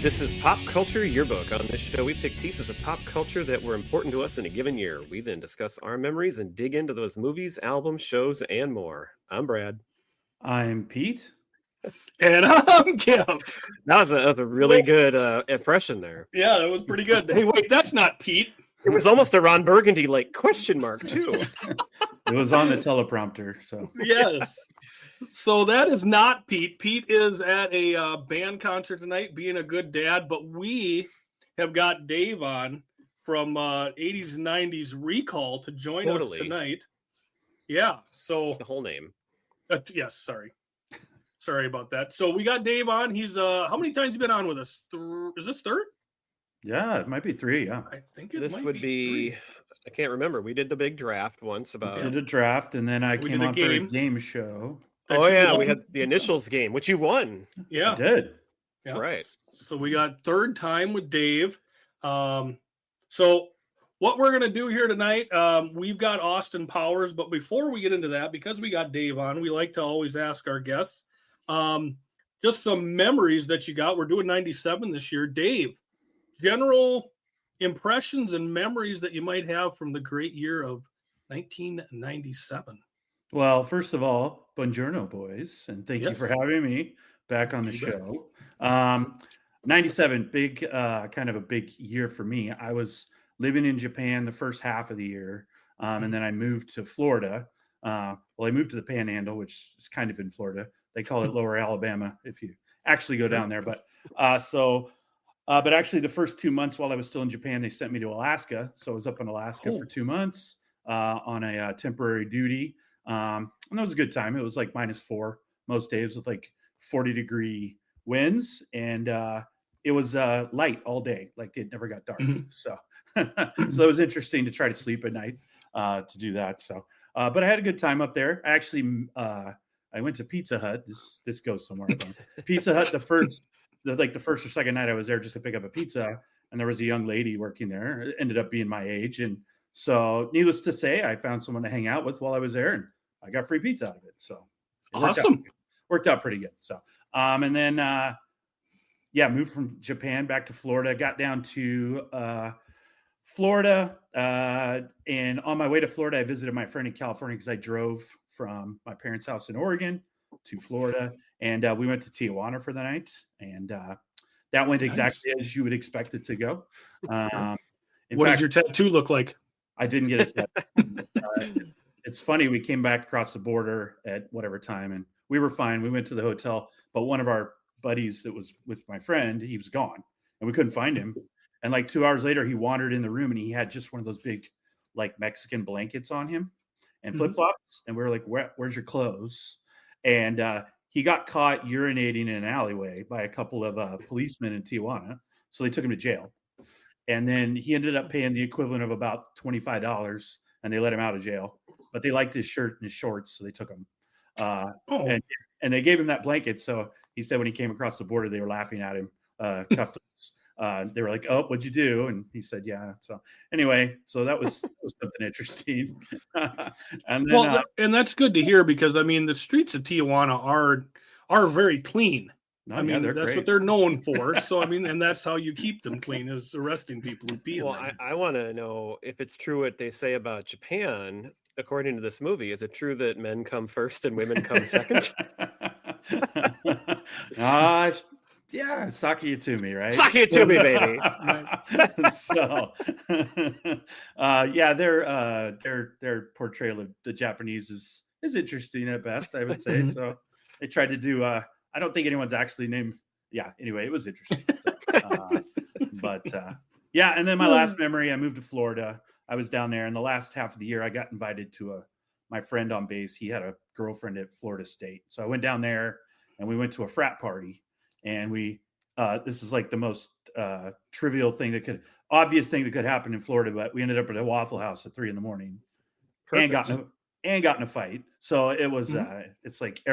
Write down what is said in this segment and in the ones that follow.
This is Pop Culture Yearbook. On this show, we pick pieces of pop culture that were important to us in a given year. We then discuss our memories and dig into those movies, albums, shows, and more. I'm Brad. I'm Pete. And I'm Kim. That was a really good impression there. Yeah, that was pretty good. Hey, wait, that's not Pete. It was almost a Ron Burgundy like question mark too. It was on the teleprompter, so Yes. So that is not Pete. Pete is at a band concert tonight, being a good dad. But we have got Dave on from 80s and 90s Recall to join us tonight. Yeah. So The whole name. Yes. Sorry about that. So we got Dave on. He's how many times you been on with us? Is this third? yeah, it might be 3. Yeah, I think it This might would be. three. I can't remember. We did the big draft once about. I did a draft, and then I We came did a on for a game. game show. Oh That you yeah, won. we had the initials game, which you won. Yeah. I did. That's Yeah. right. So we got third time with Dave. So what we're going to do here tonight, we've got Austin Powers. But before we get into that, because we got Dave on, we like to always ask our guests just some memories that you got. We're doing 97 this year. Dave, general impressions and memories that you might have from the great year of 1997. Well, first of all, buongiorno, boys, and thank you for Yes. having me back on the You bet. show. 97, big, kind of a big year for me. I was living in Japan the first half of the year, and then I moved to Florida. I moved to the Panhandle, which is kind of in Florida. They call it Lower Alabama if you actually go down there. But but actually, the first 2 months while I was still in Japan, they sent me to Alaska. So I was up in Alaska for 2 months on a temporary duty. And that was a good time. It was like -4 most days with like 40-degree winds. And it was light all day. Like it never got dark. Mhm. So it was interesting to try to sleep at night to do that. So, but I had a good time up there. I actually, I went to Pizza Hut. This goes somewhere. Pizza Hut, the first or second night I was there just to pick up a pizza, and there was a young lady working there. It ended up being my age, and so needless to say, I found someone to hang out with while I was there, and I got free pizza out of it. So it Awesome. worked out pretty good. So and then moved from Japan back to Florida. Got down to Florida, and on my way to Florida, I visited my friend in California because I drove from my parents' house in Oregon to Florida, and we went to Tijuana for the night, and that went exactly as you would expect it to go. What does your tattoo look like? I didn't get it. It's funny. We came back across the border at whatever time, and we were fine. We went to the hotel, but one of our buddies that was with my friend, he was gone, and we couldn't find him. And like 2 hours later, he wandered in the room, and he had just one of those big, like Mexican blankets on him and flip flops. And we were like, "Where's your clothes?" And he got caught urinating in an alleyway by a couple of policemen in Tijuana, so they took him to jail. And then he ended up paying the equivalent of about $25, and they let him out of jail. But they liked his shirt and his shorts, so they took him. And they gave him that blanket. So he said when he came across the border, they were laughing at him. Customs. They were like, "Oh, what'd you do?" And he said, "Yeah." So anyway, so that was something interesting. And then, and that's good to hear because I mean the streets of Tijuana are very clean. I mean that's great. what they're known for. So I mean, and that's how you keep them clean is arresting people who pee. Well, I want to know if it's true what they say about Japan. According to this movie, is it true that men come first and women come second? Yeah, sake it to me, right? Sake it to me, baby. So, their portrayal of the Japanese is interesting at best, I would say. So they tried to do. I don't think anyone's actually named. Yeah. Anyway, it was interesting. And then my last memory, I moved to Florida. I was down there, and the last half of the year, I got invited to my friend on base. He had a girlfriend at Florida State, so I went down there, and we went to a frat party. And this is like the most trivial thing obvious thing that could happen in Florida, but we ended up at a Waffle House at 3 a.m. and got in a fight. So it was, it's like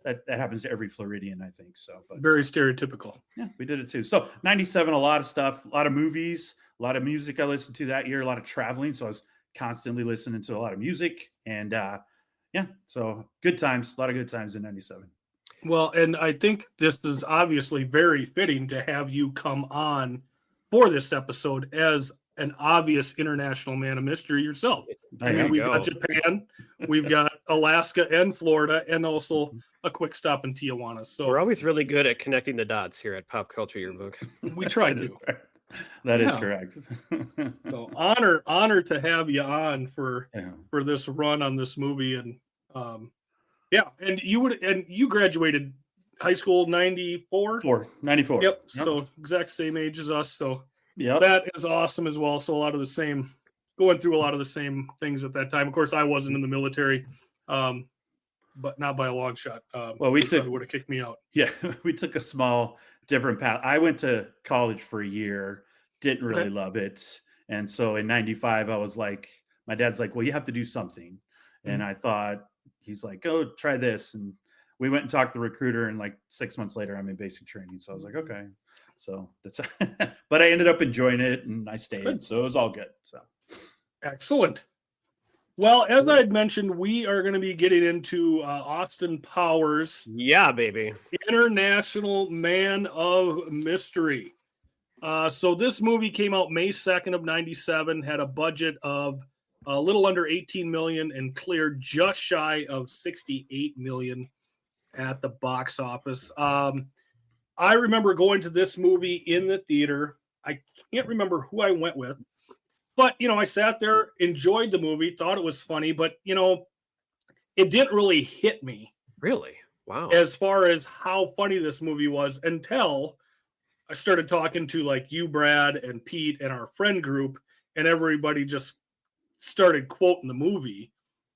that happens to every Floridian, I think. So, but very stereotypical. Yeah, we did it too. So 97, a lot of stuff, a lot of movies, a lot of music I listened to that year, a lot of traveling. So I was constantly listening to a lot of music, and so good times, a lot of good times in 97. Well, and I think this is obviously very fitting to have you come on for this episode as an obvious international man of mystery yourself. I mean, we've got Japan, we've got Alaska and Florida, and also a quick stop in Tijuana. So we're always really good at connecting the dots here at Pop Culture Yearbook. We try to. That is correct. So honor to have you on for this run on this movie. And and you graduated high school 94? 94. Yep. So exact same age as us. So that is awesome as well. So going through a lot of the same things at that time. Of course, I wasn't in the military, but not by a long shot. Well, would have kicked me out. Yeah, we took a small different path. I went to college for a year, didn't really love it. And so in 95, I was like, my dad's like, well, you have to do something. And I thought, he's like, oh, try this. And we went and talked to the recruiter, and like 6 months later, I'm in basic training. So I was like, okay. So that's, but I ended up enjoying it and I stayed. Good. So it was all good. So excellent. Well, as I had mentioned, we are going to be getting into Austin Powers. Yeah, baby. International Man of Mystery. So this movie came out May 2nd of 97, had a budget of a little under 18 million and cleared just shy of 68 million at the box office. I remember going to this movie in the theater. I can't remember who I went with, but, I sat there, enjoyed the movie, thought it was funny, but, it didn't really hit me. Really? Wow. As far as how funny this movie was until I started talking to like you, Brad, and Pete, and our friend group, and everybody just started quoting the movie.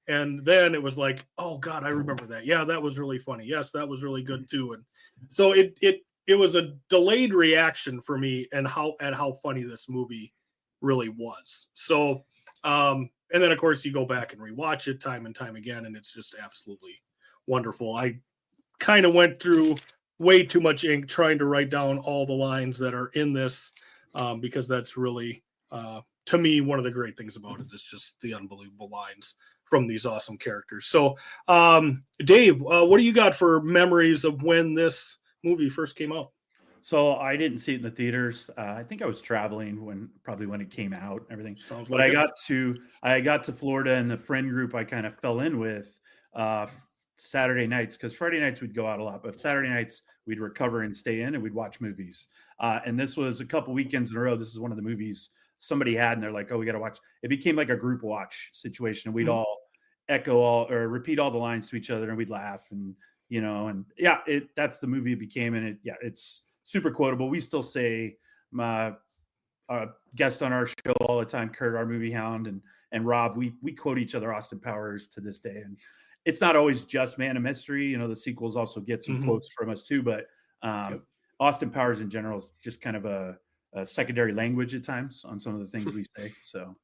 And then it was like, oh God, I remember that. Yeah, that was really funny. Yes, that was really good too. And so it was a delayed reaction for me and how funny this movie really was. So and then of course you go back and rewatch it time and time again, and it's just absolutely wonderful. I kind of went through way too much ink trying to write down all the lines that are in this, because that's really to me one of the great things about it is just the unbelievable lines from these awesome characters. So Dave, what do you got for memories of when this movie first came out? So I didn't see it in the theaters. I think I was traveling when it came out and everything. Sounds but like I got to Florida, and the friend group I kind of fell in with Saturday nights, because Friday nights we'd go out a lot, but Saturday nights we'd recover and stay in and we'd watch movies. And this was a couple weekends in a row. This is one of the movies somebody had, and they're like, oh, we got to watch. It became like a group watch situation. And we'd all repeat all the lines to each other, and we'd laugh and, that's the movie it became. And it's super quotable. We still say, my guest on our show all the time, Kurt, our movie hound, and Rob, we quote each other Austin Powers to this day. And it's not always just Man of Mystery. The sequels also get some quotes from us too, but Austin Powers in general is just kind of a secondary language at times on some of the things we say. So,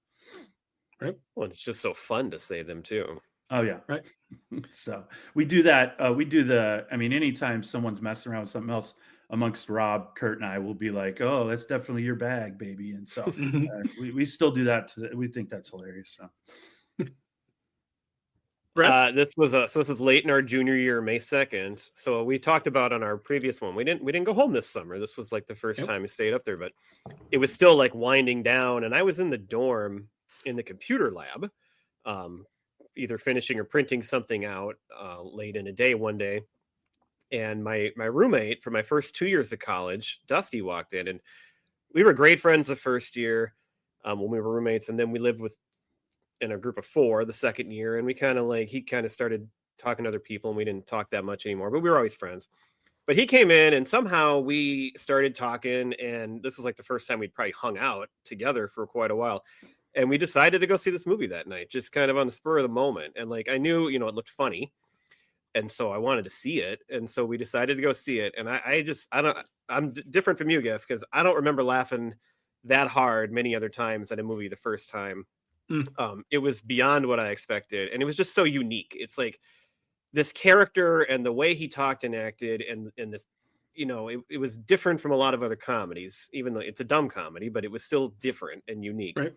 right. Well, it's just so fun to say them too. Oh yeah. Right. So we do that. Anytime someone's messing around with something else amongst Rob, Kurt, and I, will be like, oh, that's definitely your bag, baby. And so we still do that. We think that's hilarious. So. This was late in our junior year, May 2nd. So we talked about on our previous one, we didn't go home this summer. This was like the first time we stayed up there, but it was still like winding down. And I was in the dorm in the computer lab, either finishing or printing something out late in the day one day. And my roommate for my first 2 years of college, Dusty, walked in, and we were great friends the first year when we were roommates. And then we lived in a group of 4 the second year. And he kind of started talking to other people, and we didn't talk that much anymore, but we were always friends. But he came in, and somehow we started talking, and this was like the first time we'd probably hung out together for quite a while. And we decided to go see this movie that night, just kind of on the spur of the moment. And like, I knew, it looked funny. And so I wanted to see it. And so we decided to go see it. And I'm different from you, Giff, because I don't remember laughing that hard many other times at a movie the first time. It was beyond what I expected. And it was just so unique. It's like this character and the way he talked and acted and this, it was different from a lot of other comedies, even though it's a dumb comedy, but it was still different and unique. Right.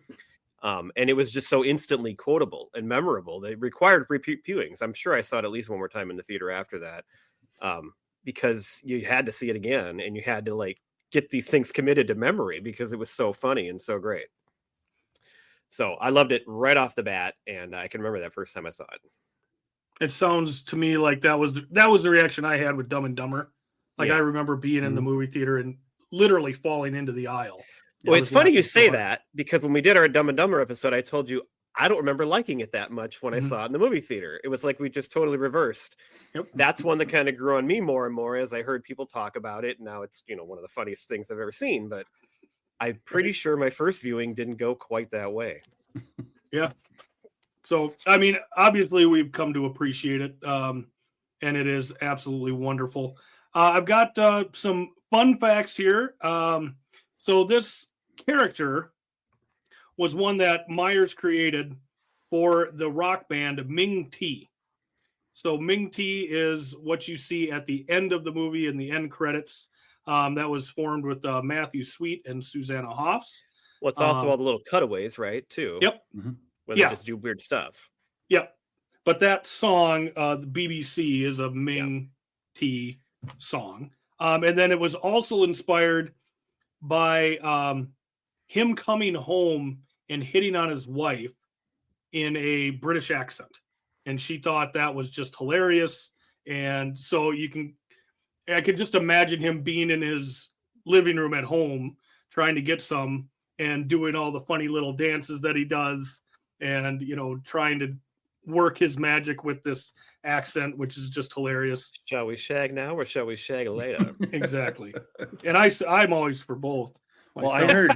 And it was just so instantly quotable and memorable. They required repeat viewings. I'm sure I saw it at least one more time in the theater after that. because you had to see it again and you had to like get these things committed to memory because it was so funny and so great. So I loved it right off the bat, and I can remember that first time I saw it. It sounds to me like that was the reaction I had with Dumb and Dumber. Like I remember being in the movie theater and literally falling into the aisle. Well, it's funny you say that, because when we did our Dumb and Dumber episode, I told you I don't remember liking it that much when I saw it in the movie theater. It was like we just totally reversed. Yep. That's one that kind of grew on me more and more as I heard people talk about it. Now it's, one of the funniest things I've ever seen, but I'm pretty sure my first viewing didn't go quite that way. Yeah. So, I mean, obviously we've come to appreciate it. And it is absolutely wonderful. I've got some fun facts here. So this character was one that Myers created for the rock band Ming T. So Ming T is what you see at the end of the movie in the end credits. That was formed with Matthew Sweet and Susanna Hoffs. Well, it's also all the little cutaways, right, too? Yep. When they just do weird stuff. Yep. But that song, the BBC, is a Ming T song. And then it was also inspired by him coming home and hitting on his wife in a British accent. And she thought that was just hilarious. And so I could just imagine him being in his living room at home trying to get some and doing all the funny little dances that he does and, trying to work his magic with this accent, which is just hilarious. Shall we shag now or shall we shag later? Exactly. And I'm always for both. Myself. Well,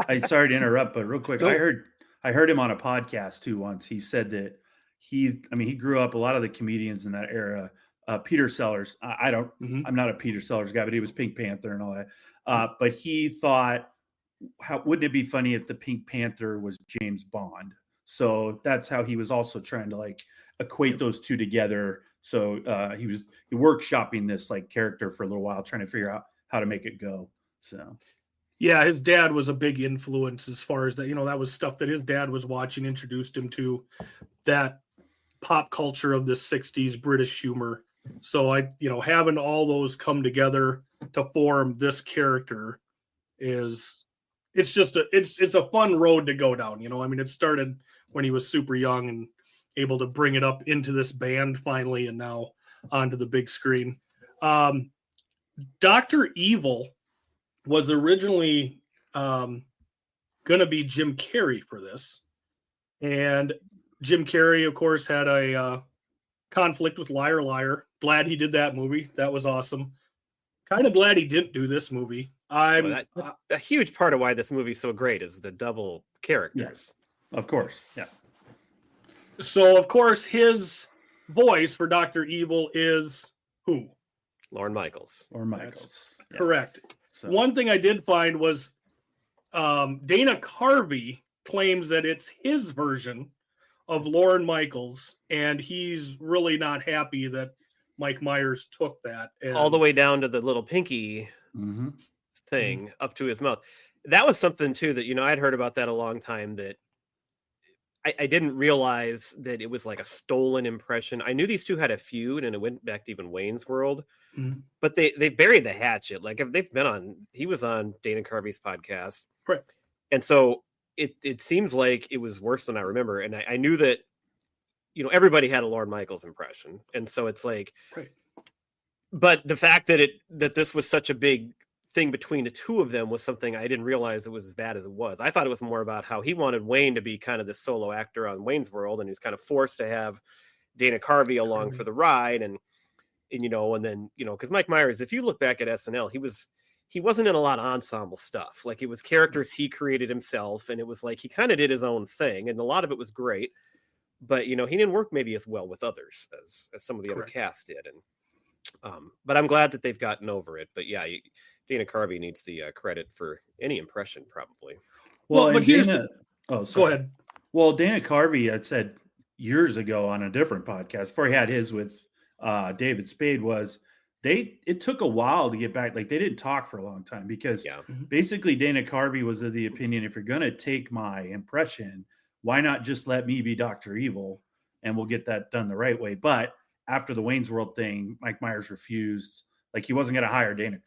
I sorry to interrupt, but real quick, I heard him on a podcast too once. He said that he grew up, a lot of the comedians in that era, Peter Sellers. I'm not a Peter Sellers guy, but he was Pink Panther and all that. But he thought, wouldn't it be funny if the Pink Panther was James Bond? So that's how he was also trying to like equate those two together. So he workshopping this like character for a little while, trying to figure out how to make it go. So. Yeah, his dad was a big influence as far as that, that was stuff that his dad was watching, introduced him to that pop culture of the 60s British humor. So having all those come together to form this character it's a fun road to go down. It started when he was super young and able to bring it up into this band finally, and now onto the big screen. Dr. Evil was originally going to be Jim Carrey for this. And Jim Carrey, of course, had a conflict with Liar Liar. Glad he did that movie. That was awesome. Kind of glad he didn't do this movie. That's a huge part of why this movie's so great is the double characters. Yes, of course. Yeah. So, of course, his voice for Dr. Evil is who? Lorne Michaels. Correct. So. One thing I did find was Dana Carvey claims that it's his version of Lorne Michaels, and he's really not happy that Mike Myers took that. All the way down to the little pinky thing up to his mouth. That was something, too, that, I'd heard about that a long time, that I didn't realize that it was like a stolen impression. I knew these two had a feud, and it went back to even Wayne's World. But they buried the hatchet. Like, if they've been he was on Dana Carvey's podcast. Right. And so it seems like it was worse than I remember. And I knew that, everybody had a Lorne Michaels impression. And so it's like, right. But the fact that this was such a big thing between the two of them was something I didn't realize it was as bad as it was. I thought it was more about how he wanted Wayne to be kind of this solo actor on Wayne's World, and he was kind of forced to have Dana Carvey along for the ride. And then, because Mike Myers, if you look back at SNL, he wasn't in a lot of ensemble stuff. Like, it was characters he created himself, and it was like he kind of did his own thing, and a lot of it was great. But he didn't work maybe as well with others as some of the other cast did. And but I'm glad that they've gotten over it. But yeah, Dana Carvey needs the credit for any impression, probably. Well, but here's go ahead. Well, Dana Carvey had said years ago on a different podcast before he had his with David Spade was it took a while to get back. Like, they didn't talk for a long time because basically Dana Carvey was of the opinion, if you're going to take my impression, why not just let me be Dr. Evil and we'll get that done the right way. But after the Wayne's World thing, Mike Myers refused. Like he wasn't going to hire Dana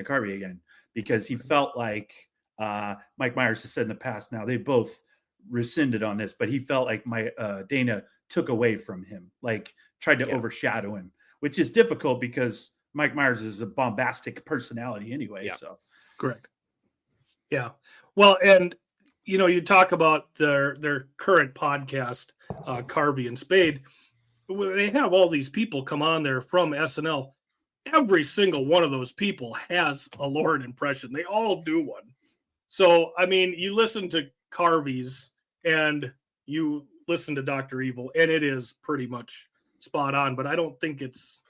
Carvey again because he felt like Mike Myers has said in the past. Now they both rescinded on this, but he felt like Dana took away from him, like tried to overshadow him, which is difficult because Mike Myers is a bombastic personality anyway. Yeah. So correct. Yeah. Well, and you talk about their current podcast, Carvey and Spade. They have all these people come on there from SNL. Every single one of those people has a Lauren impression. They all do one. So, I mean, you listen to Carvey's and you listen to Dr. Evil, and it is pretty much spot on. But I don't think it's.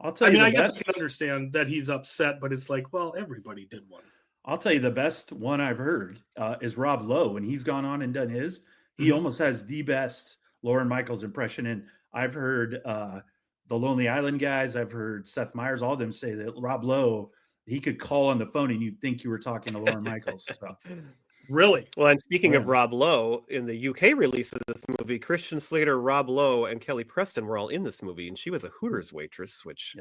I'll tell you. I guess I can understand that he's upset, but it's like, well, everybody did one. I'll tell you the best one I've heard is Rob Lowe, and he's gone on and done his. He almost has the best Lorne Michaels impression, and I've heard the Lonely Island guys. I've heard Seth Meyers, all of them say that Rob Lowe, he could call on the phone and you'd think you were talking to Lorne Michaels. So. Really? Well, and speaking of Rob Lowe, in the UK release of this movie, Christian Slater, Rob Lowe, and Kelly Preston were all in this movie, and she was a Hooters waitress, which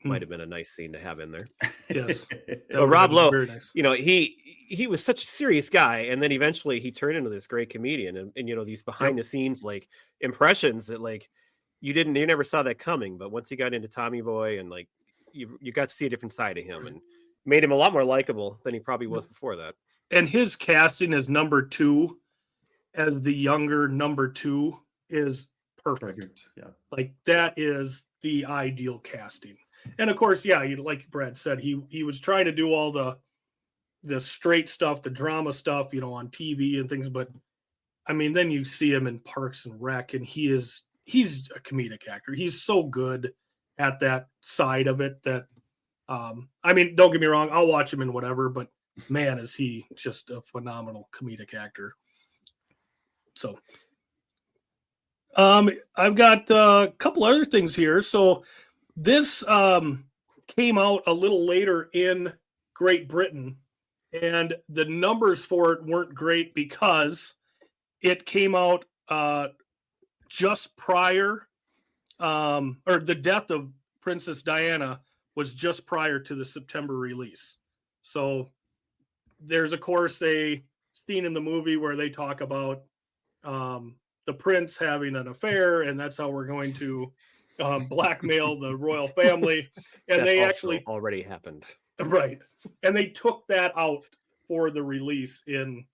might have been a nice scene to have in there. Yes. But Rob Lowe, nice. he was such a serious guy, and then eventually he turned into this great comedian, and these behind the scenes like impressions that like you never saw that coming, but once he got into Tommy Boy and like you got to see a different side of him and made him a lot more likable than he probably was before that. And his casting as number 2, as the younger number 2, is perfect. Yeah. Like that is the ideal casting. And of course, like Brad said, he was trying to do all the straight stuff, the drama stuff, on TV and things. But I mean, then you see him in Parks and Rec, and he's a comedic actor. He's so good at that side of it that, I mean, don't get me wrong, I'll watch him in whatever, but man, is he just a phenomenal comedic actor. So, I've got a couple other things here. So this came out a little later in Great Britain, and the numbers for it weren't great because it came out just prior, or the death of Princess Diana was just prior to the September release. So there's, of course, a scene in the movie where they talk about the prince having an affair, and that's how we're going to blackmail the royal family. And that they also actually already happened. Right. And they took that out for the release in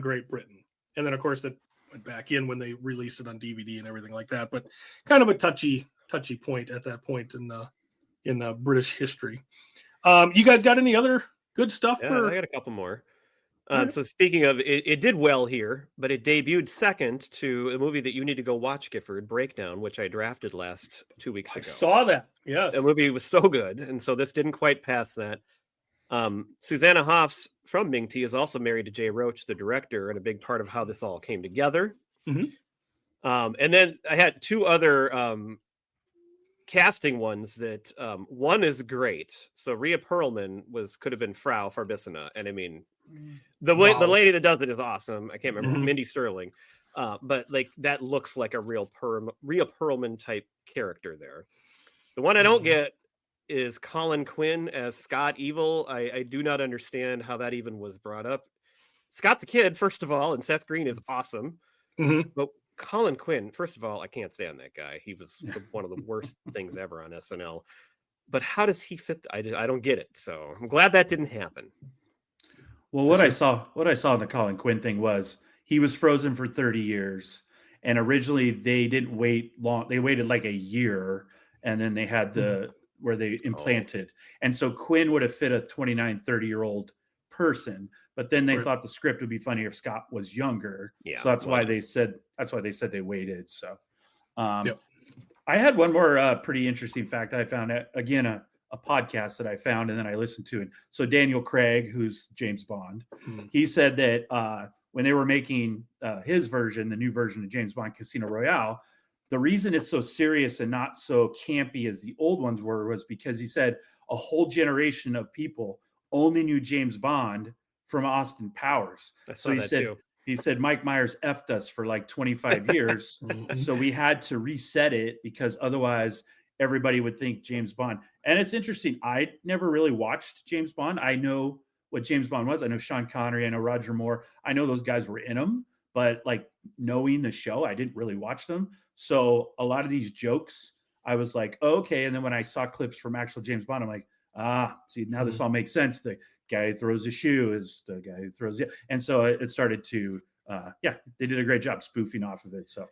Great Britain. And then, of course, that went back in when they released it on DVD and everything like that. But kind of a touchy point at that point in British history. You guys got any other good stuff? Yeah, I got a couple more. So speaking of, it did well here, but it debuted second to a movie that you need to go watch, Gifford, Breakdown, which I drafted 2 weeks ago. I saw that. Yes. The movie was so good, and so this didn't quite pass that. Susanna Hoffs from Ming T is also married to Jay Roach, the director, and a big part of how this all came together. Mm-hmm. And then I had two other casting ones that one is great. So Rhea Perlman could have been Frau Farbissina, and I mean the lady that does it is awesome. I can't remember, Mindy Sterling, but like that looks like a real Rhea Perlman type character there. The one I don't get is Colin Quinn as Scott Evil. I do not understand how that even was brought up. Scott the Kid, first of all, and Seth Green is awesome, but Colin Quinn, first of all, I can't stand that guy. He was one of the worst things ever on SNL. But how does he fit? I don't get it. So I'm glad that didn't happen. Well, what I saw in the Colin Quinn thing was he was frozen for 30 years. And originally they didn't wait long. They waited like a year, and then they had where they implanted. And so Quinn would have fit a 29, 30-year-old person. But then they thought the script would be funnier if Scott was younger. Yeah, so that's why they said they waited. So I had one more pretty interesting fact I found. Again, a podcast that I found and then I listened to it. So Daniel Craig, who's James Bond, he said that when they were making his version, the new version of James Bond Casino Royale, the reason it's so serious and not so campy as the old ones were was because he said a whole generation of people only knew James Bond from Austin Powers. So he said Mike Myers effed us for like 25 years. So we had to reset it because otherwise everybody would think James Bond. And it's interesting. I never really watched James Bond. I know what James Bond was. I know Sean Connery. I know Roger Moore. I know those guys were in them, but like knowing the show, I didn't really watch them. So a lot of these jokes, I was like, oh, okay. And then when I saw clips from actual James Bond, I'm like, see, now this all makes sense. The guy who throws a shoe is the guy who throws it. And so it started to, they did a great job spoofing off of it. So,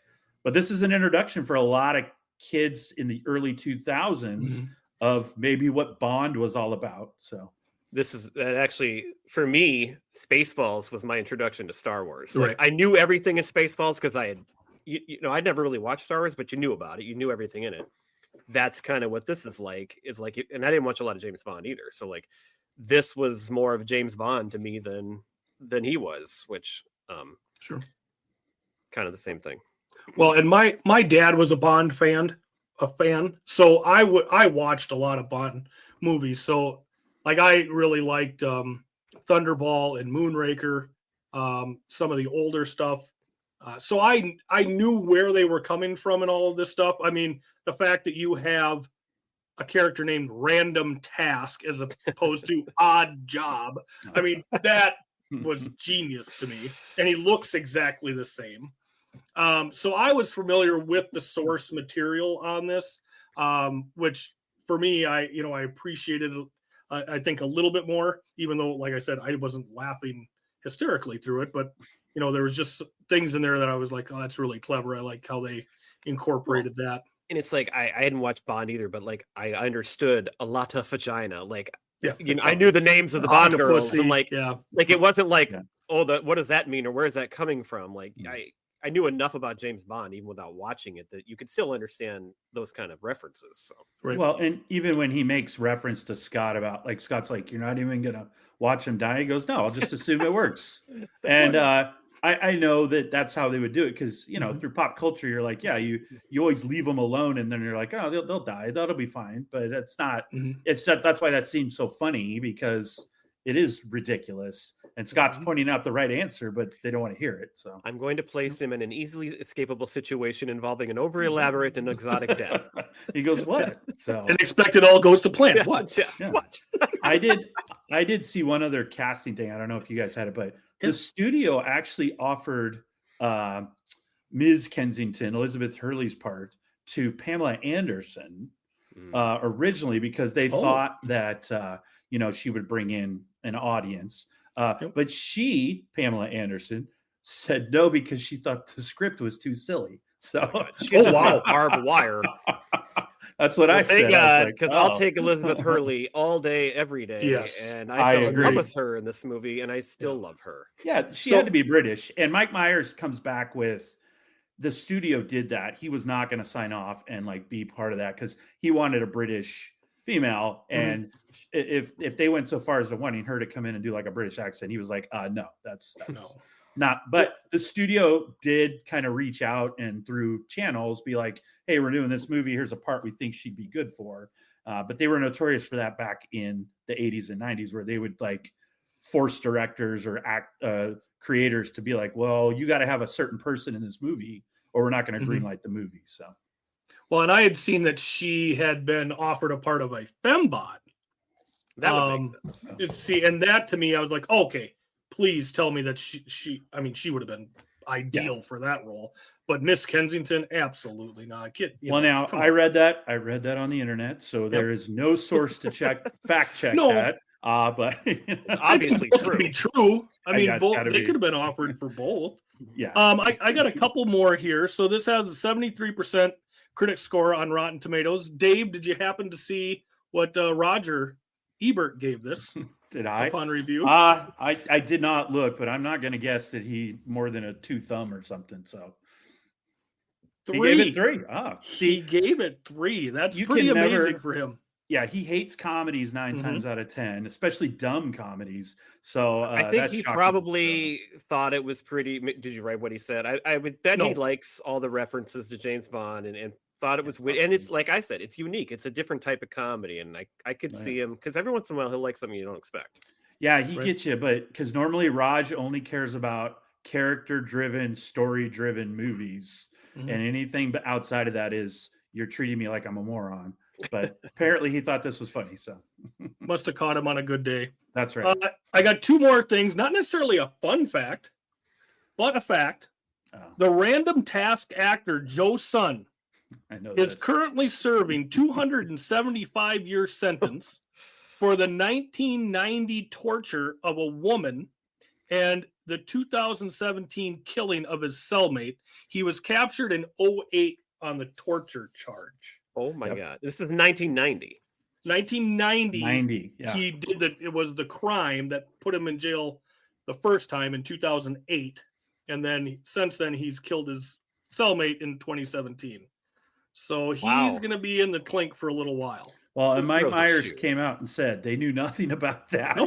but this is an introduction for a lot of kids in the early 2000s of maybe what Bond was all about. So this is actually, for me, Spaceballs was my introduction to Star Wars. Right. Like, I knew everything in Spaceballs because I had, I'd never really watched Star Wars, but you knew about it. You knew everything in it. That's kind of what this is like, and I didn't watch a lot of James Bond either. So like, this was more of James Bond to me than he was, which, sure, kind of the same thing. Well, and my dad was a Bond fan. So I watched a lot of Bond movies. So like, I really liked Thunderball and Moonraker, some of the older stuff. So I knew where they were coming from and all of this stuff. I mean, the fact that you have a character named Random Task as opposed to Odd Job, I mean, that was genius to me. And he looks exactly the same. So I was familiar with the source material on this, which for me, I appreciated, I think, a little bit more, even though, like I said, I wasn't laughing hysterically through it, but there was just things in there that I was like, oh, that's really clever. I like how they incorporated that. And it's like, I hadn't watched Bond either, but like, I understood a lot of vagina. Like, I knew the names of the Bond girls, and like, like it wasn't like, what does that mean? Or where is that coming from? Like, I knew enough about James Bond, even without watching it, that you could still understand those kind of references. So. Right. Well, and even when he makes reference to Scott about, like, Scott's like, you're not even going to watch him die. He goes, no, I'll just assume it works. And I know that's how they would do it. Cause through pop culture, you're like, you always leave them alone. And then you're like, oh, they'll die. That'll be fine. But it's not, that's why that seems so funny, because it is ridiculous. And Scott's pointing out the right answer, but they don't want to hear it. So I'm going to place him in an easily escapable situation involving an over elaborate and exotic death. He goes, what? So and expect it all goes to plan. What? What? I did see one other casting thing. I don't know if you guys had it, but the studio actually offered Ms. Kensington, Elizabeth Hurley's part, to Pamela Anderson originally, because they thought that she would bring in an audience. But Pamela Anderson, said no because she thought the script was too silly. So, barbed wire. That's what I said. Thank God, because I'll take Elizabeth Hurley all day, every day. Yes, and I fell in love with her in this movie, and I still love her. Yeah, she had to be British. And Mike Myers comes back with, the studio did that. He was not going to sign off and like be part of that because he wanted a British female. And if they went so far as to wanting her to come in and do like a British accent, he was like, no, that's no. Not, but the studio did kind of reach out and through channels be like, hey, we're doing this movie. Here's a part we think she'd be good for. But they were notorious for that back in the 80s and 90s, where they would like force directors or creators to be like, well, you got to have a certain person in this movie or we're not going to greenlight the movie. So, well, and I had seen that she had been offered a part of a fembot. That would make sense. See, and that to me, I was like, okay, please tell me that she would have been ideal for that role. But Miss Kensington, absolutely not. Now I read that on the internet, so there is no source to fact check that. But it's obviously true. Be true. I mean, they could have been offered for both. Yeah. I got a couple more here. So this has a 73% critic score on Rotten Tomatoes. Dave, did you happen to see what Roger Ebert gave this? Did I? Upon review? I did not look, but I'm not going to guess that he more than a 2 thumb or something. So 3. He gave it 3. He gave it 3. That's pretty amazing for him. Yeah, he hates comedies 9 times out of 10, especially dumb comedies. So I think he probably thought it was pretty. Did you write what he said? I would bet he likes all the references to James Bond and thought it was witty. And it's like I said, it's unique. It's a different type of comedy, and I could see him because every once in a while he'll like something you don't expect. Yeah, he gets you, but because normally Raj only cares about character-driven, story-driven movies, and anything but outside of that is you're treating me like I'm a moron. But apparently he thought this was funny. So Must have caught him on a good day. that's right. I got two more things, not necessarily a fun fact, but a fact. The random task actor Joe Sun I know is this. currently serving 275-year sentence for the 1990 torture of a woman and the 2017 killing of his cellmate. He was captured in 2008 on the torture charge. Oh my God. This is 1990. 1990. Yeah. He did that. It was the crime that put him in jail the first time in 2008. And then since then, he's killed his cellmate in 2017. So he's Wow. going to be in the clink for a little while. Well, and Mike Throws a Myers shoe. came out and said they knew nothing about that. No.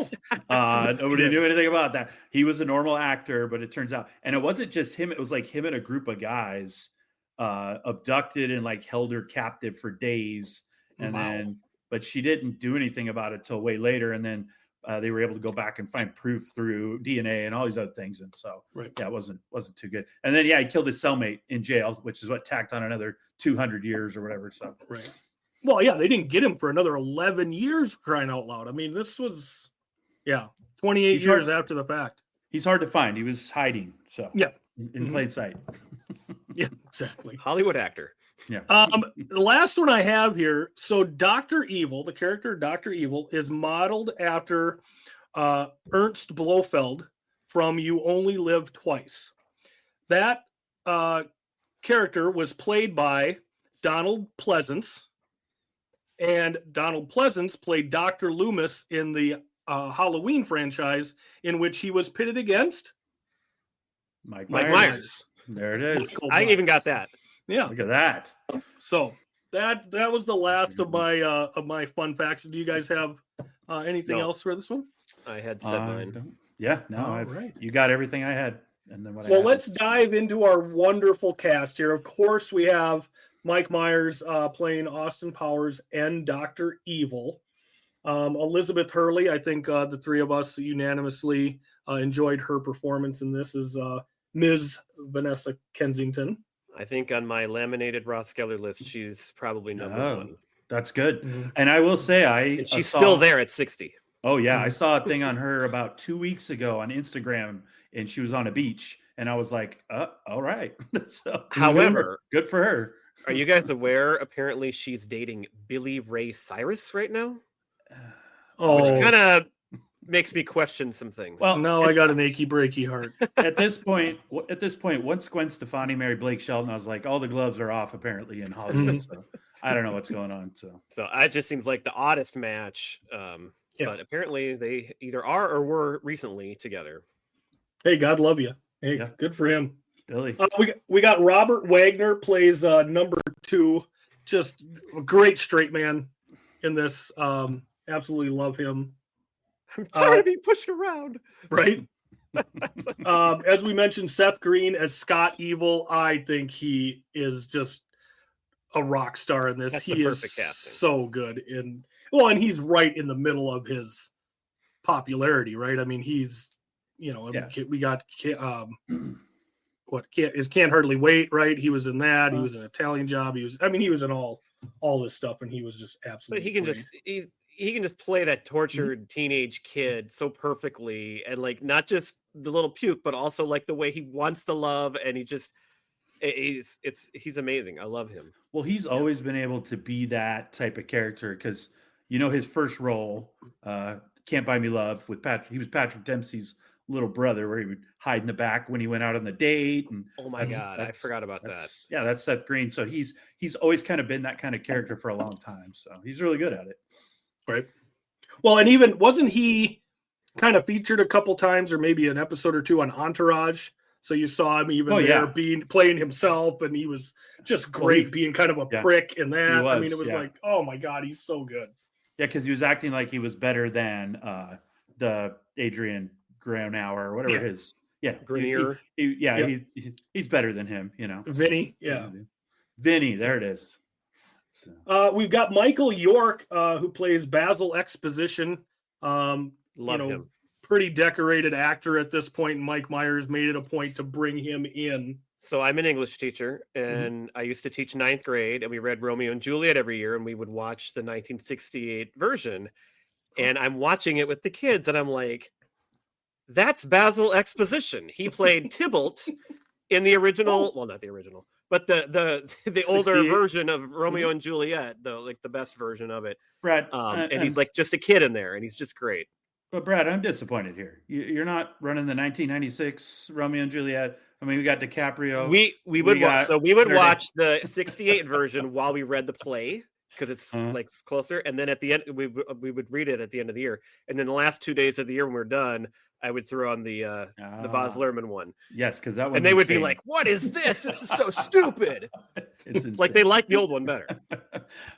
Nobody didn't. knew anything about that. He was a normal actor, but it turns out, and it wasn't just him. It was like him and a group of guys abducted and like held her captive for days. And Wow. then, but she didn't do anything about it till way later. And then they were able to go back and find proof through DNA and all these other things. And so, Right. yeah, it wasn't too good. And then, yeah, he killed his cellmate in jail, which is what tacked on another 200 years or whatever. So, Right. Well, yeah, they didn't get him for another 11 years, crying out loud. I mean, this was, 28 He's years hard- after the fact. he's hard to find. He was hiding. So, Yeah. in plain sight. Yeah, exactly. Hollywood actor. Yeah. The last one I have here. So Dr. Evil, the character Dr. Evil, is modeled after Ernst Blofeld from You Only Live Twice. That character was played by Donald Pleasance, and Donald Pleasance played Dr. Loomis in the Halloween franchise, in which he was pitted against Mike Mike Myers. Myers. There it is. Michael I even Myers. got that. Yeah. Look at that. So that was the last of my fun facts. Do you guys have anything No. else for this one? I had said mine. Yeah, no, All right. you got everything I had. And then what I Well, had. let's dive into our wonderful cast here. Of course, we have Mike Myers playing Austin Powers and Dr. Evil. Elizabeth Hurley, I think the three of us unanimously enjoyed her performance in this as Ms. Vanessa Kensington. I think on my laminated Ross Geller list, she's probably number Oh, one. That's good. Mhm. And I will say, And she's still there at 60. Oh yeah, I saw a thing on her about 2 weeks ago on Instagram, and she was on a beach, and I was like, all right. So, However, good for her. Are you guys aware? Apparently, she's dating Billy Ray Cyrus right now, Oh, which kind of makes me question some things. Well, now I got an achy breaky heart. at this point, once Gwen Stefani married Blake Shelton, I was like, all the gloves are off apparently in Hollywood. So I don't know what's going on. So it just seems like the oddest match. Yeah. But apparently, they either are or were recently together. Hey, God love you. Hey, Yeah. good for him. Billy, We got Robert Wagner plays number 2, just a great straight man in this. Absolutely love him. I'm tired of being pushed around. Right. As we mentioned, Seth Green as Scott Evil. I think he is just a rock star in this. That's He the is perfect casting. so good and he's right in the middle of his popularity, right? I mean, he's Yeah. we got Can't Hardly Wait, right? He was in that. He was in Italian Job. He was in all this stuff, and he was just But absolutely. he can great. just he can just play that tortured teenage kid so perfectly, and like not just the little puke, but also like the way he wants to love, and he's amazing. I love him. well, he's always been able to be that type of character because his first role, Can't Buy Me Love, with Patrick. He was Patrick Dempsey's little brother, where he would hide in the back when he went out on the date. And Oh my God, I forgot about that. Yeah, that's Seth Green. So he's always kind of been that kind of character for a long time. So he's really good at it. Right. Well, and even wasn't he kind of featured a couple times, or maybe an episode or two on Entourage? So you saw him even there playing himself, and he was just great, being kind of a prick in that. I mean, it was like, oh my God, he's so good. Yeah, because he was acting like he was better than the Adrian Granauer or whatever his. Yeah, Grenier. He's better than him. Vinny, yeah. Vinny, there it is. So. We've got Michael York, who plays Basil Exposition. Love him. Pretty decorated actor at this point. And Mike Myers made it a point to bring him in So I'm an English teacher, and I used to teach ninth grade, and we read Romeo and Juliet every year, and we would watch the 1968 version. And I'm watching it with the kids, and I'm like, that's Basil Exposition. He played Tybalt in the original, well, not the original, but the older 68. version of Romeo and Juliet, the best version of it. Brad, And he's like just a kid in there, and he's just great. But Brad, I'm disappointed here. You're not running the 1996 Romeo and Juliet. I mean, we got DiCaprio. We would got watch the 68 version while we read the play, because it's like closer, and then at the end we would read it at the end of the year, and then the last 2 days of the year when we're done, I would throw on the Baz Luhrmann one. Yes, because that one. And they would be like, "What is this? This is so stupid." It's like they like the old one better.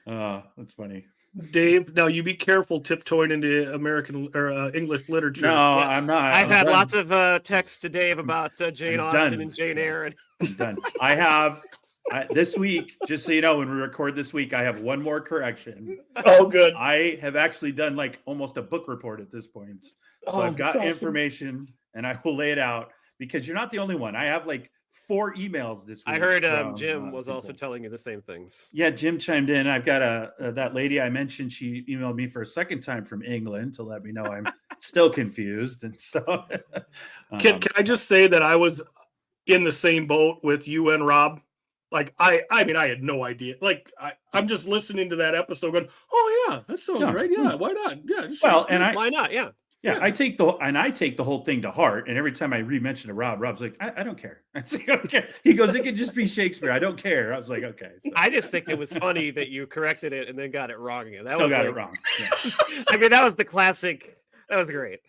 That's funny. Dave, now you be careful tiptoeing into American or English literature. No, Yes. I'm not. I've had done. lots of texts to Dave about Jane I'm Austen done. and Jane Eyre. And I'm done. I have this week, just so you know, when we record this week, I have one more correction. Oh, good. I have actually done like almost a book report at this point. So I've got that's awesome. information and I will lay it out, because you're not the only one. I have like 4 emails this week. I heard from, Jim was people. also telling you the same things. Yeah, Jim chimed in. I've got that lady I mentioned. She emailed me for a second time from England to let me know I'm still confused. And so, Can I just say that I was in the same boat with you and Rob? Like I mean, I had no idea. Like I'm just listening to that episode, going, "Oh yeah, that sounds Yeah. right. Yeah, why not? Yeah." well, and Why not? Yeah. Yeah, I take the whole thing to heart, and every time I re-mention to Rob's like, I don't care. I say, okay. He goes, it could just be Shakespeare. I don't care. I was like, okay. So, I just think it was funny that you corrected it and then got it wrong again. That still was got like, it wrong. Yeah. I mean, that was the classic. That was great.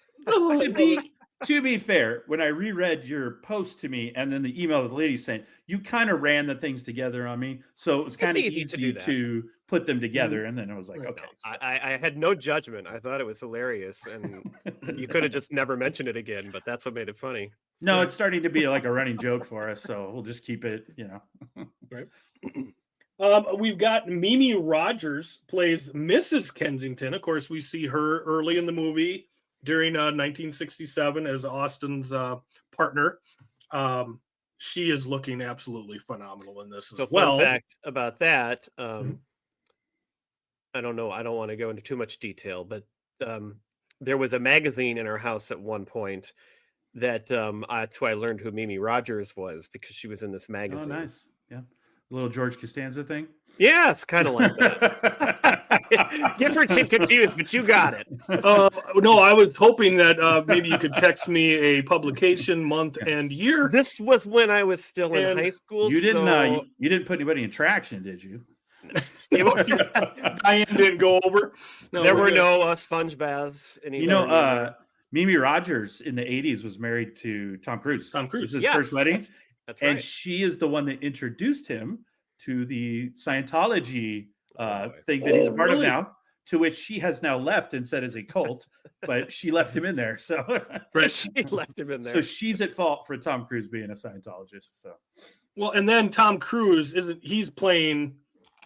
To be fair, when I reread your post to me and then the email that the lady sent, you kind of ran the things together on me, so it was kind of easy easy to do that. to put them together. And then I was like, Right. okay. so- I had no judgment. I thought it was hilarious, and you could have just never mentioned it again. But that's what made it funny. No, it's starting to be like a running joke for us, so we'll just keep it. We've got Mimi Rogers plays Mrs. Kensington. Of course, we see her early in the movie during 1967 as Austin's partner. She is looking absolutely phenomenal in this So, as well. fun fact about that. I don't know. I don't want to go into too much detail, but there was a magazine in our house at one point that that's who I learned who Mimi Rogers was, because she was in this Oh, magazine. nice. Yeah. A little George Costanza thing. Yes, kind of like that. Different shit confused, but you got it. No, I was hoping that maybe you could text me a publication month and year. This was when I was still in And high school. You didn't. so You didn't put anybody in traction, did you? Diane didn't go over. No, there we're were good. no sponge baths. You know, Mimi Rogers in the 80s was married to Tom Cruise. Tom Cruise. It was his Yes, first wedding, That's and right. she is the one that introduced him to the Scientology boy. thing that he's a Oh, part really? of now. To which she has now left and said is a cult, but she left him in there. So, She left him in there. so she's at fault for Tom Cruise being a Scientologist. So, Well, and then Tom Cruise he's playing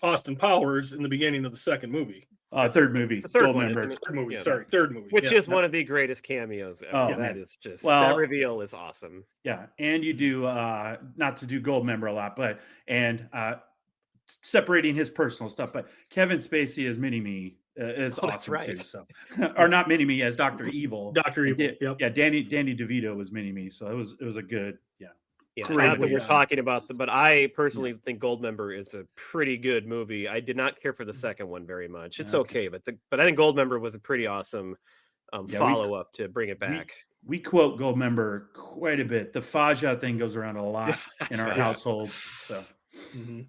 Austin Powers in the beginning of the second movie. third movie, the third one, Goldmember. isn't it? Third movie, Yeah. sorry, third movie. Which yeah. is one of the greatest cameos ever. Oh, That man. is just Well- that reveal is awesome. Yeah, and you do not to do Goldmember a lot, but separating his personal stuff. But Kevin Spacey as Mini Me is Oh, that's awesome right. too. So, or not Mini Me as Dr. Evil. Dr. Evil. Yeah, Yep. Danny DeVito was Mini Me, so it was a good. Yeah, Yeah, Great not that movie. we're talking about but I personally think Goldmember is a pretty good movie. I did not care for the second one very much. It's Okay. okay, but I think Goldmember was a pretty awesome we- follow up to bring it back. we quote Goldmember quite a bit. The Faja thing goes around a lot in our Yeah. household. So, Mhm.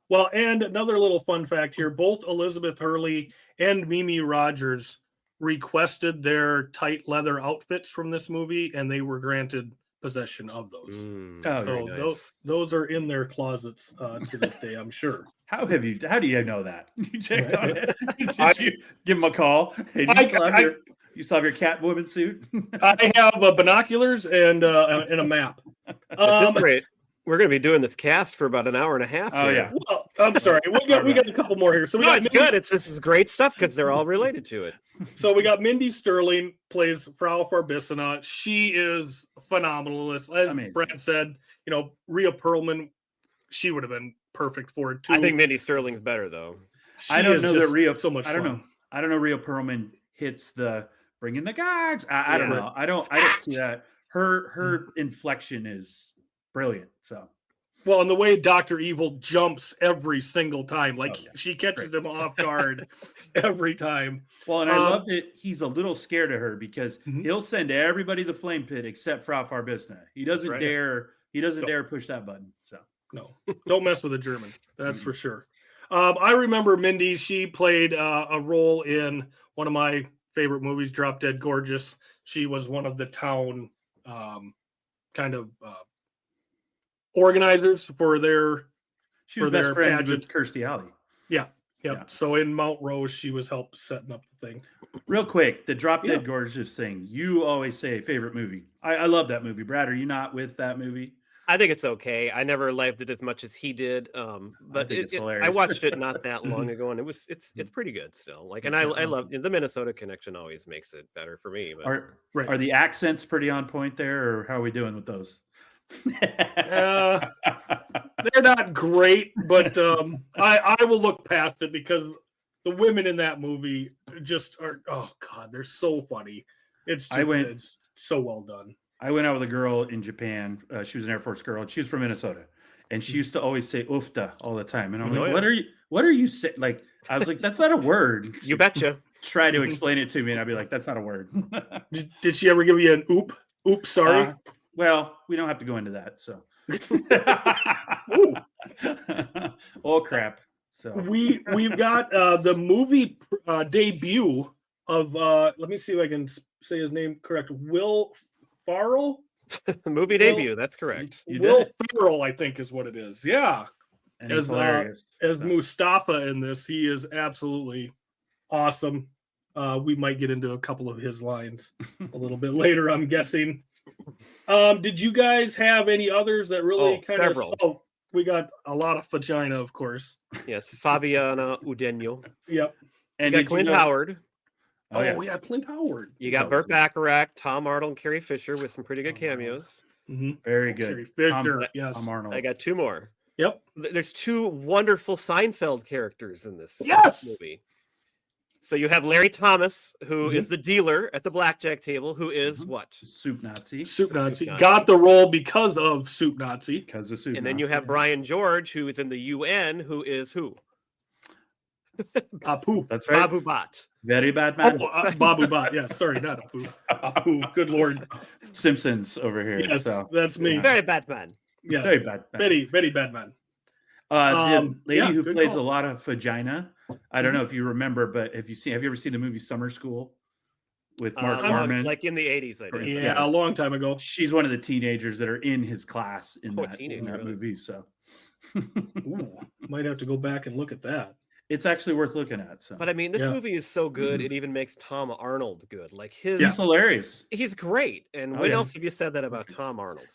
Well, and another little fun fact here: both Elizabeth Hurley and Mimi Rogers requested their tight leather outfits from this movie, and they were granted possession of those. Mm, Oh, very So nice. those are in their closets to this day, I'm sure. how do you know that? You checked on it? Did I- you give him a call? Hey, do you still have your Catwoman suit? I have binoculars and a map. At this rate, we're going to be doing this cast for about an hour and a half. Oh, here. yeah. Well, I'm sorry. We got a couple more here. So we No, got it's Mindy, good. This is great stuff because they're all related to it. So we got Mindy Sterling plays Frau Farbissina. She is phenomenal. As Amazing. Brett said, Rhea Perlman, she would have been perfect for it too. I think Mindy Sterling's better though. I don't know that Rhea. so much. I don't fun. know. I don't know. Rhea Perlman hits the bring in the gags. I don't Yeah. know. I don't see that. Her inflection is brilliant. So Well, and the way Dr. Evil jumps every single time, like Oh, yeah. she catches Great. him off guard every time. well, and I love that he's a little scared of her because Mhm. he'll send everybody to the flame pit except Frau Farbissina. He doesn't right. dare. He doesn't No. dare push that button. So No, don't mess with a German. That's for sure. I remember Mindy. She played a role in one of my favorite movies, Drop Dead Gorgeous. She was one of the town kind of organizers for their she was For best their friend pageant. with Kirstie Alley. Yep. Yeah. So in Mount Rose, she was helped setting up the thing. Real quick, the Drop Dead Yeah. Gorgeous thing. You always say favorite movie. I love that movie. Brad, are you not with that movie? I think it's okay. I never liked it as much as he did. But think it's I hilarious. watched it not that long ago, and it's pretty good still. Like, and I love the Minnesota connection. Always makes it better for me. But Are the accents pretty on point there, or how are we doing with those? They're not great, but I will look past it because the women in that movie just are. Oh God, they're so funny. It's so well done. I went out with a girl in Japan. She was an Air Force girl, and she was from Minnesota. And she used to always say "ufta" all the time. And I'm like, "What are you saying?" Like, I was like, "That's not a word." You betcha. Try to explain it to me, and I'd be like, "That's not a word." Did she ever give you an oop? Oops, sorry. Well, we don't have to go into that. So, oh crap! So We've got the movie debut of let me see if I can say his name correct. Will Farrell. The movie debut. That's correct. You Will did. Ferrell, I think, is what it is. Yeah, And he's as, hilarious. as So, Mustafa in this, he is absolutely awesome. We might get into a couple of his lines a little bit later, I'm guessing. Did you guys have any others that really kind several. of? Oh, we got a lot of vagina, of course. Yes, Fabiana Udenio. Yep. and You did got Clint know- Howard. Oh, yeah. yeah, Clint Howard. You got Burt Bacharach, Tom Arnold, and Carrie Fisher with some pretty good cameos. Mhm. Very Carrie good. Fisher, yes. Tom Arnold. I got two more. Yep. There's two wonderful Seinfeld characters in this Yes! movie. So you have Larry Thomas, who Mhm. is the dealer at the blackjack table, who is what? Soup Nazi. Soup Nazi. Nazi. Got the role because of Soup Nazi. Because of Soup And then you Nazi. have Brian George, who is in the UN, who is who? Apu. That's right. Babu Bhatt. Very bad man. Babu Bot. Yeah, sorry, not Apu. Apu. Good Lord. Simpsons over here. Yes, So that's me. Very bad man. Yeah. very bad. Man. Betty Badman. The lady yeah, who good plays call. a lot of vagina. I don't know if you remember, but have you ever seen the movie Summer School with Mark Harmon? Like in the 80s, I did. Yeah, Yeah. a long time ago. She's one of the teenagers that are in his class in Oh, that, teenager, in that really? movie. So Ooh, might have to go back and look at that. it's actually worth looking at. So But I mean, this Yeah. movie is so good, it even makes Tom Arnold good. Like it's hilarious. he's great. And Oh, when yeah. else have you said that about Tom Arnold?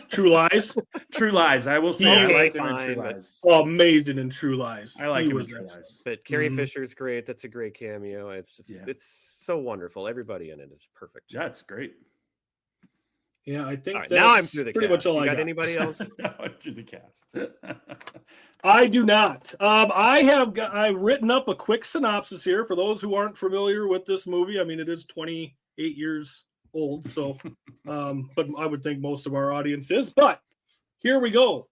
True Lies. True Lies. I will say Okay, I like him in fine, True but- Lies. Oh, amazing in True Lies. I like He him in was True excellent. Lies. But Carrie Mhm. Fisher's great. That's a great cameo. It's just Yeah. it's so wonderful. Everybody in it is perfect. Yeah, it's great. Yeah, I think All right, now I'm that's through the pretty cast. much all You I got got. anybody else? To the cast. I do not. I've written up a quick synopsis here for those who aren't familiar with this movie. I mean, it is 28 years old, so but I would think most of our audience is. But here we go.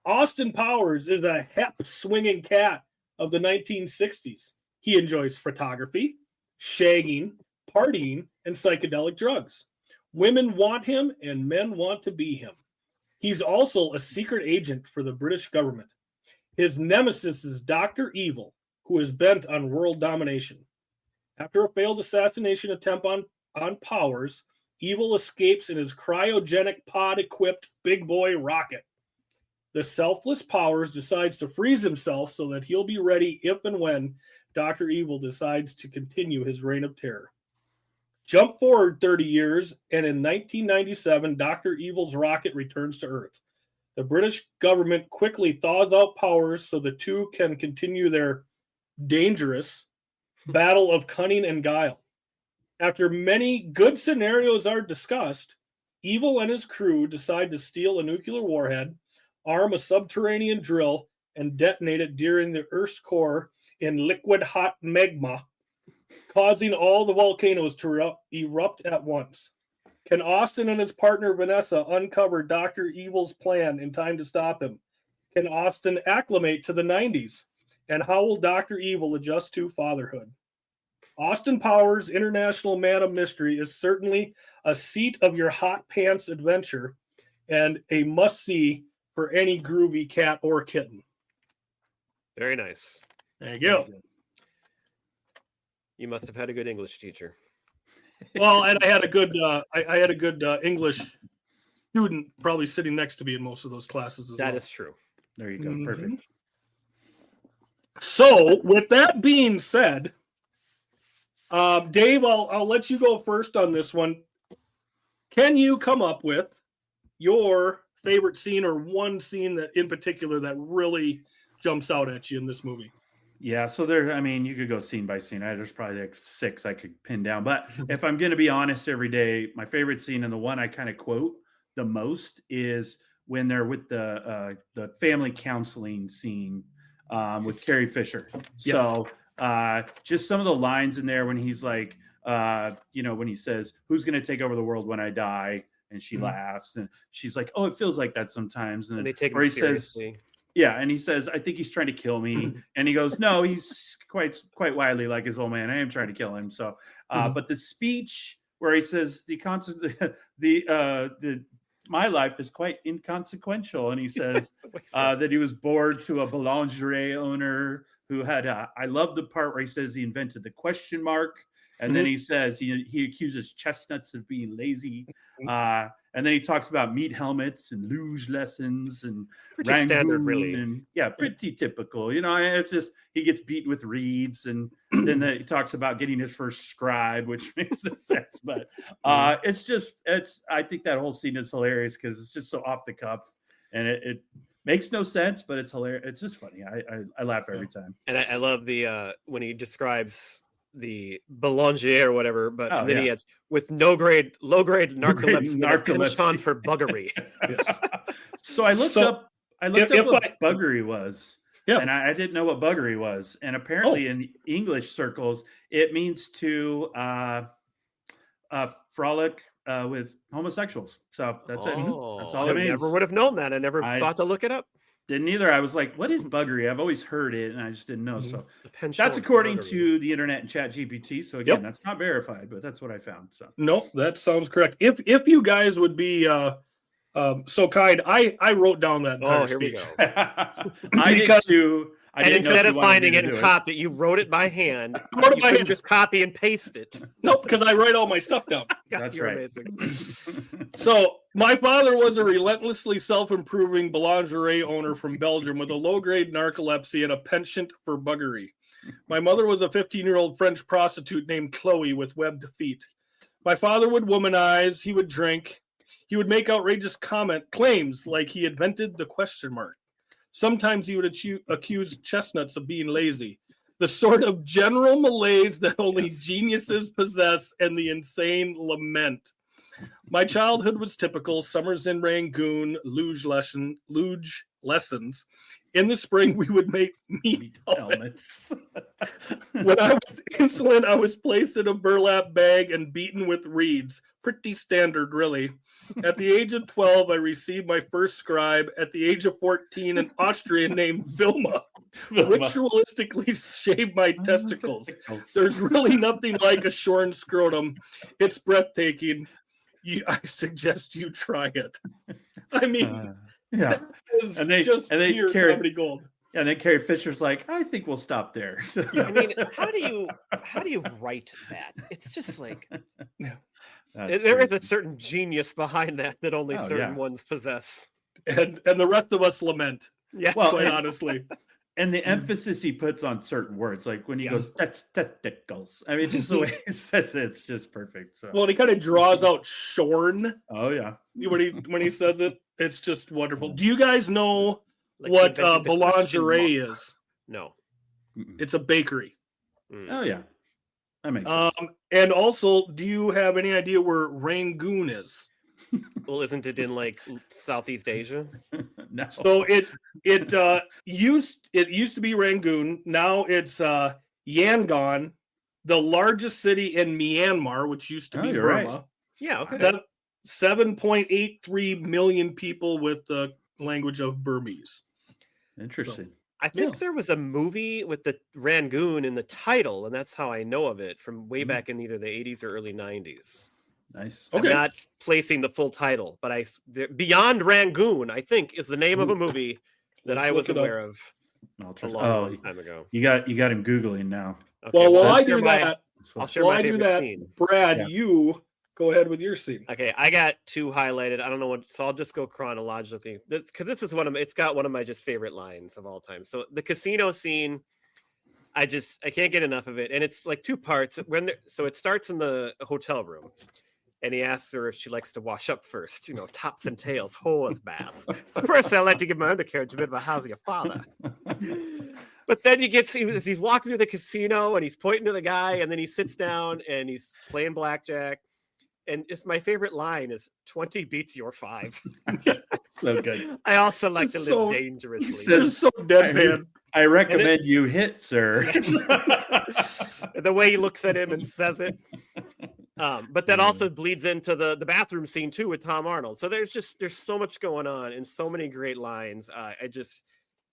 Austin Powers is a hep swinging cat of the 1960s. He enjoys photography, shagging, partying, and psychedelic drugs. Women want him and men want to be him. He's also a secret agent for the British government. His nemesis is Dr. Evil, who is bent on world domination. After a failed assassination attempt on Powers, Evil escapes in his cryogenic pod-equipped big boy rocket. The selfless Powers decides to freeze himself so that he'll be ready if and when Dr. Evil decides to continue his reign of terror. Jump forward 30 years, and in 1997, Dr. Evil's rocket returns to Earth. The British government quickly thaws out Powers so the two can continue their dangerous battle of cunning and guile. After many good scenarios are discussed, Evil and his crew decide to steal a nuclear warhead, arm a subterranean drill, and detonate it during the Earth's core in liquid hot magma, causing all the volcanoes to erupt at once. Can Austin and his partner Vanessa uncover Dr. Evil's plan in time to stop him? Can Austin acclimate to the 90s? And how will Dr. Evil adjust to fatherhood? Austin Powers' International Man of Mystery is certainly a seat of your hot pants adventure and a must-see for any groovy cat or kitten. Very nice. There you go. You must have had a good English teacher. Well, and I had a good I had a good English student probably sitting next to me in most of those classes as well. That is true. There you go. Perfect. So, with that being said, Dave, I'll let you go first on this one. Can you come up with your favorite scene or one scene that in particular that really jumps out at you in this movie? Yeah, so you could go scene by scene. There's probably like 6 I could pin down. But if I'm going to be honest every day, my favorite scene and the one I kind of quote the most is when they're with the family counseling scene with Carrie Fisher. Yes. So just some of the lines in there when he's like, when he says, "Who's going to take over the world when I die?" And she laughs and she's like, "Oh, it feels like that sometimes." And they take him he seriously. says, yeah, and he says, "I think he's trying to kill me." And he goes, "No, he's quite wily like his old man. I am trying to kill him." So, but the speech where he says my life is quite inconsequential, and he says that he was born to a boulangerie owner who had I love the part where he says he invented the question mark, and then he says he accuses chestnuts of being lazy. And then he talks about meat helmets and luge lessons and pretty Rangoon standard, really. And pretty typical. It's just he gets beat with reeds, and then he talks about getting his first scribe, which makes no sense. But I think that whole scene is hilarious because it's just so off the cuff, and it makes no sense, but it's hilarious. It's just funny. I laugh every time. And I love the when he describes the boulanger or whatever, but then he adds with low grade narcolepsy, penchant for buggery. So I looked up what buggery was. Yeah. And I didn't know what buggery was. And apparently in English circles, it means to frolic with homosexuals. So that's it. That's all it means. I never would have known that. I never thought to look it up. Didn't either. I was like, what is buggery? I've always heard it, and I just didn't know. So that's according to the internet and ChatGPT. So again, that's not verified, but that's what I found. So no, that sounds correct. If you guys would be so kind, I wrote down that entire speech. We go. I did too. And instead of finding it and copy it, you wrote it by hand. You couldn't just copy and paste it. Nope, because I write all my stuff down. That's right. Amazing. So my father was a relentlessly self-improving boulangerie owner from Belgium with a low-grade narcolepsy and a penchant for buggery. My mother was a 15-year-old French prostitute named Chloe with webbed feet. My father would womanize. He would drink. He would make outrageous claims like he invented the question mark. Sometimes he would accuse chestnuts of being lazy, the sort of general malaise that only geniuses possess, and the insane lament. My childhood was typical. Summers in Rangoon, luge lessons. In the spring, we would make meat helmets. When I was insolent, I was placed in a burlap bag and beaten with reeds. Pretty standard, really. At the age of 12, I received my first scribe. At the age of 14, an Austrian named Vilma ritualistically shaved my testicles. There's really nothing like a shorn scrotum. It's breathtaking. I suggest you try it. I mean, yeah. And they pure comedy gold. Yeah, and then Carrie Fisher's like, I think we'll stop there. I mean, how do you write that? It's just like there is a certain genius behind that only certain ones possess, and the rest of us lament. Yes, quite honestly. And the emphasis he puts on certain words, like when he goes, "That's testicles." I mean, just the way he says it's just perfect. So. Well, he kind of draws out "shorn." Oh yeah, when he says it, it's just wonderful. Do you guys know what boulangerie is? No, it's a bakery. Oh yeah, that makes sense. And also, do you have any idea where Rangoon is? Well, isn't it in like Southeast Asia? No. So it used to be Rangoon. Now it's Yangon, the largest city in Myanmar, which used to be you're Burma. right. Yeah, okay. That 7.83 million people with the language of Burmese. Interesting. I think there was a movie with the Rangoon in the title, and that's how I know of it from way back in either the 80s or early 90s. Nice. Okay. I'm not placing the full title, but Beyond Rangoon, I think, is the name of a movie that Let's I was look it up. aware of I'll a try. long time ago. You got him Googling now. Okay, Well, while I'll I share do my- that, I'll share while my I do favorite that, scene. Brad, Yeah. you go ahead with your scene. Okay, I got two highlighted. I don't know what, so I'll just go chronologically. Because this is it's got one of my just favorite lines of all time. So the casino scene, I can't get enough of it, and it's like two parts. So it starts in the hotel room, and he asks her if she likes to wash up first. You know, tops and tails, hose bath. First, I like to give my undercarriage a bit of a how's your father. But then he's walking through the casino and he's pointing to the guy, and then he sits down and he's playing blackjack. And it's my favorite line is 20 beats your 5. So good. I also like to Just live so- dangerously. This is so deadpan. I recommend you hit, sir. The way he looks at him and says it. But that also bleeds into the bathroom scene too with Tom Arnold. So there's so much going on and so many great lines.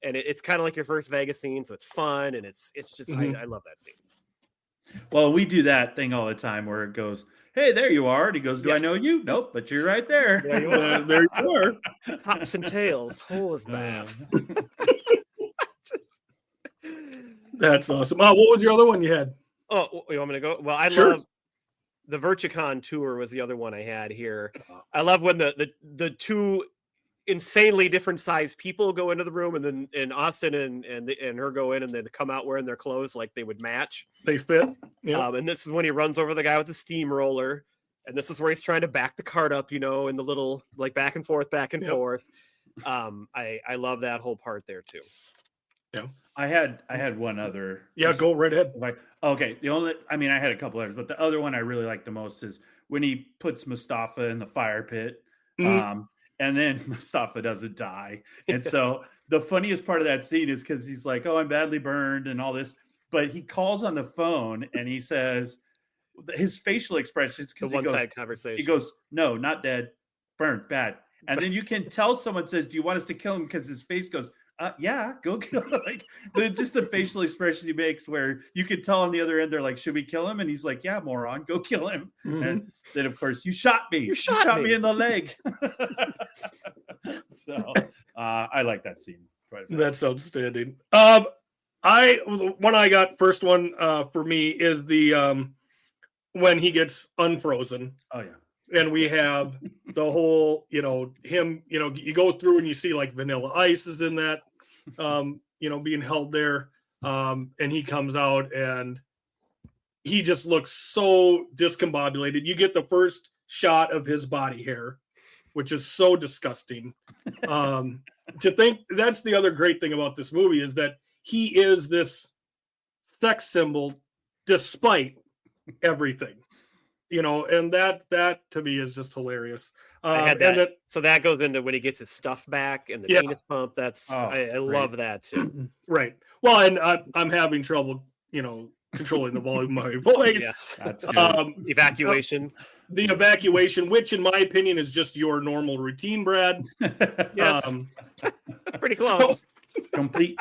It's kind of like your first Vegas scene, so it's fun and it's just I love that scene. Well, we do that thing all the time where it goes, "Hey, there you are." And he goes, "Do I know you?" "Nope, but you're right there." There you are. There you are. Tops and tails, hose bath. That's awesome. What was your other one you had? Oh, you want me to go? Well, I Sure. love the VirtueCon tour was the other one I had here. I love when the two insanely different sized people go into the room, and then Austin and her go in, and they come out wearing their clothes like they would match. They fit. Yeah. And this is when he runs over the guy with the steamroller, and this is where he's trying to back the cart up, in the little like back and forth. I love that whole part there too. Yeah. I had one other. Yeah, go right ahead. Okay. I had a couple others, but the other one I really like the most is when he puts Mustafa in the fire pit. Mhm. And then Mustafa doesn't die. And so the funniest part of that scene is because he's like, "Oh, I'm badly burned," and all this. But he calls on the phone and he says, his facial expressions, The because one-side conversation. he goes, "No, not dead, burned, bad." And then you can tell someone says, "Do you want us to kill him?" Because his face goes, "Yeah, go kill him." Like just the facial expression he makes, where you can tell on the other end they're like, "Should we kill him?" And he's like, "Yeah, moron, go kill him." Mhm. And then of course, "You shot me. You shot me." in the leg. So I like that scene quite a bit. That's outstanding. I got first one for me is the when he gets unfrozen. Oh yeah. And we have the whole, him, you go through and you see like Vanilla Ice is in that, being held there. And he comes out and he just looks so discombobulated. You get the first shot of his body hair, which is so disgusting. To think that's the other great thing about this movie is that he is this sex symbol despite everything. And that to me is just hilarious. I had that. So that goes into when he gets his stuff back and the penis pump. I love that too. Right. Well, and I'm having trouble, controlling the volume of my voice. Yes. That's good. Evacuation. The evacuation, which in my opinion is just your normal routine, Brad. Yes. Pretty close. Complete.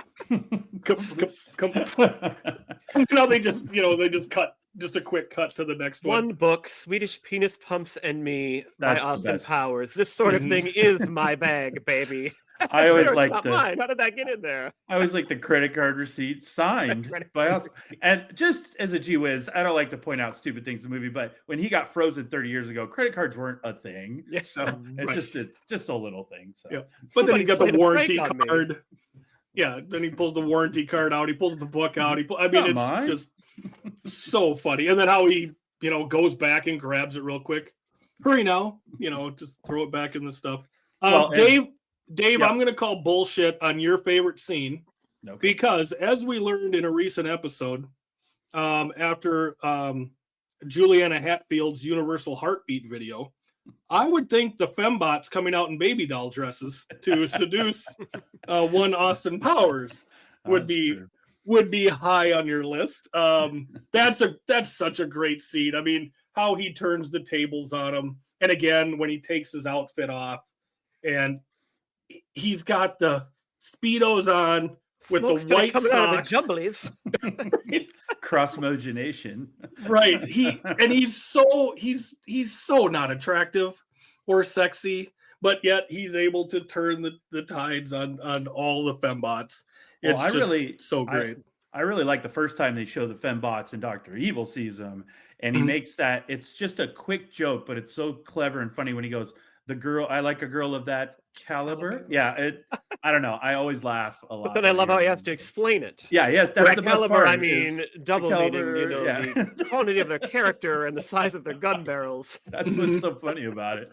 Now they just cut just a quick cut to the next one. One book, Swedish Penis Pumps and Me by That's the Austin best. Powers. This sort of thing is my bag, baby. I always It's like not mine. How did that get in there? I always like the credit card receipt signed by us. And just as a gee whiz, I don't like to point out stupid things in the movie, but when he got frozen 30 years ago, credit cards weren't a thing. Yeah. So it's Right. just a little thing. So Yeah. But then he Somebody's got the playing a warranty prank on me. card. Yeah, then he pulls the warranty card out. He pulls the book out. It's mine. just so funny. And then how he, goes back and grabs it real quick. Hurry now, just throw it back in the stuff. Well, Dave, yeah. I'm going to call bullshit on your favorite scene Okay. because as we learned in a recent episode, after Juliana Hatfield's Universal Heartbeat video, I would think the fembots coming out in baby doll dresses to seduce one Austin Powers would That's be true. would be high on your list. That's such a great scene. I mean, how he turns the tables on him, and again when he takes his outfit off, and he's got the Speedos on with Smoke's the gonna white coming out of the socks. jumblies. Cross-mogenation. Right. He's so not attractive or sexy, but yet he's able to turn the tides on all the fembots. Well, It's I just really- so great. I really like the first time they show the fembots and Dr. Evil sees them, and he Mhm. makes that. It's just a quick joke, but it's so clever and funny when he goes, I like a girl of that caliber. Yeah, I don't know. I always laugh a lot. But then I when love how he hear has to him. explain it. Yeah, yes, that's By the best caliber, part. I is mean double caliber, meaning, yeah. the quantity of their character and the size of their gun barrels. That's what's so funny about it.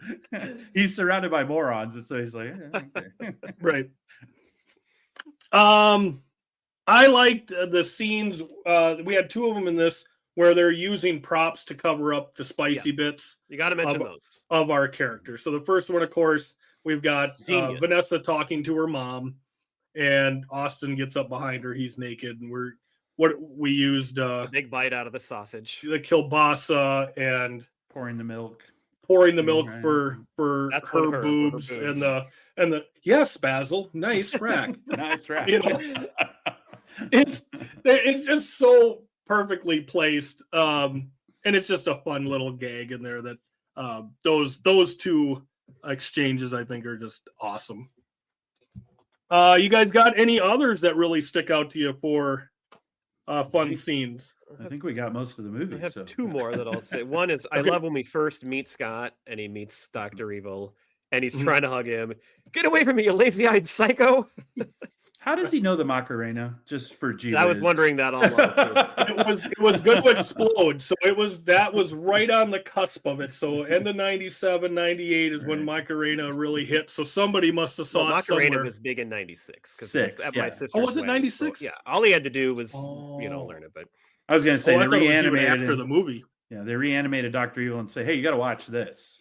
He's surrounded by morons, and so he's like, "Yeah, okay." Right. I liked the scenes. We had two of them in this where they're using props to cover up the spicy bits You got to mention those. of our characters. So the first one, of course, we've got Genius. Vanessa talking to her mom, and Austin gets up behind her. He's naked, and we used A big bite out of the sausage. the kielbasa and pouring the milk. pouring the milk Right. for That's one of her her boobs, boobs. and the yes, Basil, nice rack. Nice rack. You know, it's just so perfectly placed, and it's just a fun little gag in there that those two exchanges I think are just awesome. You guys got any others that really stick out to you for fun scenes? I think we got most of the movie. I have so. two more that I'll say. One is I Okay. love when we first meet Scott and he meets Dr. Evil and he's Mhm. trying to hug him. Get away from me, you lazy-eyed psycho. How does he know the Macarena? Just for G. I was wondering that all along too. It was good to explode, so that was right on the cusp of it. So end of 97, 98 is when Right. Macarena really hit. So somebody must have saw Well, it Macarena somewhere. was big in 96 because Six, at yeah. my sister's Oh, was it wedding, 96? So, yeah, all he had to do was Oh. learn it. But I was gonna say I they thought it was even reanimated after him. the movie. Yeah, they reanimated Dr. Evil and say, "Hey, you got to watch this."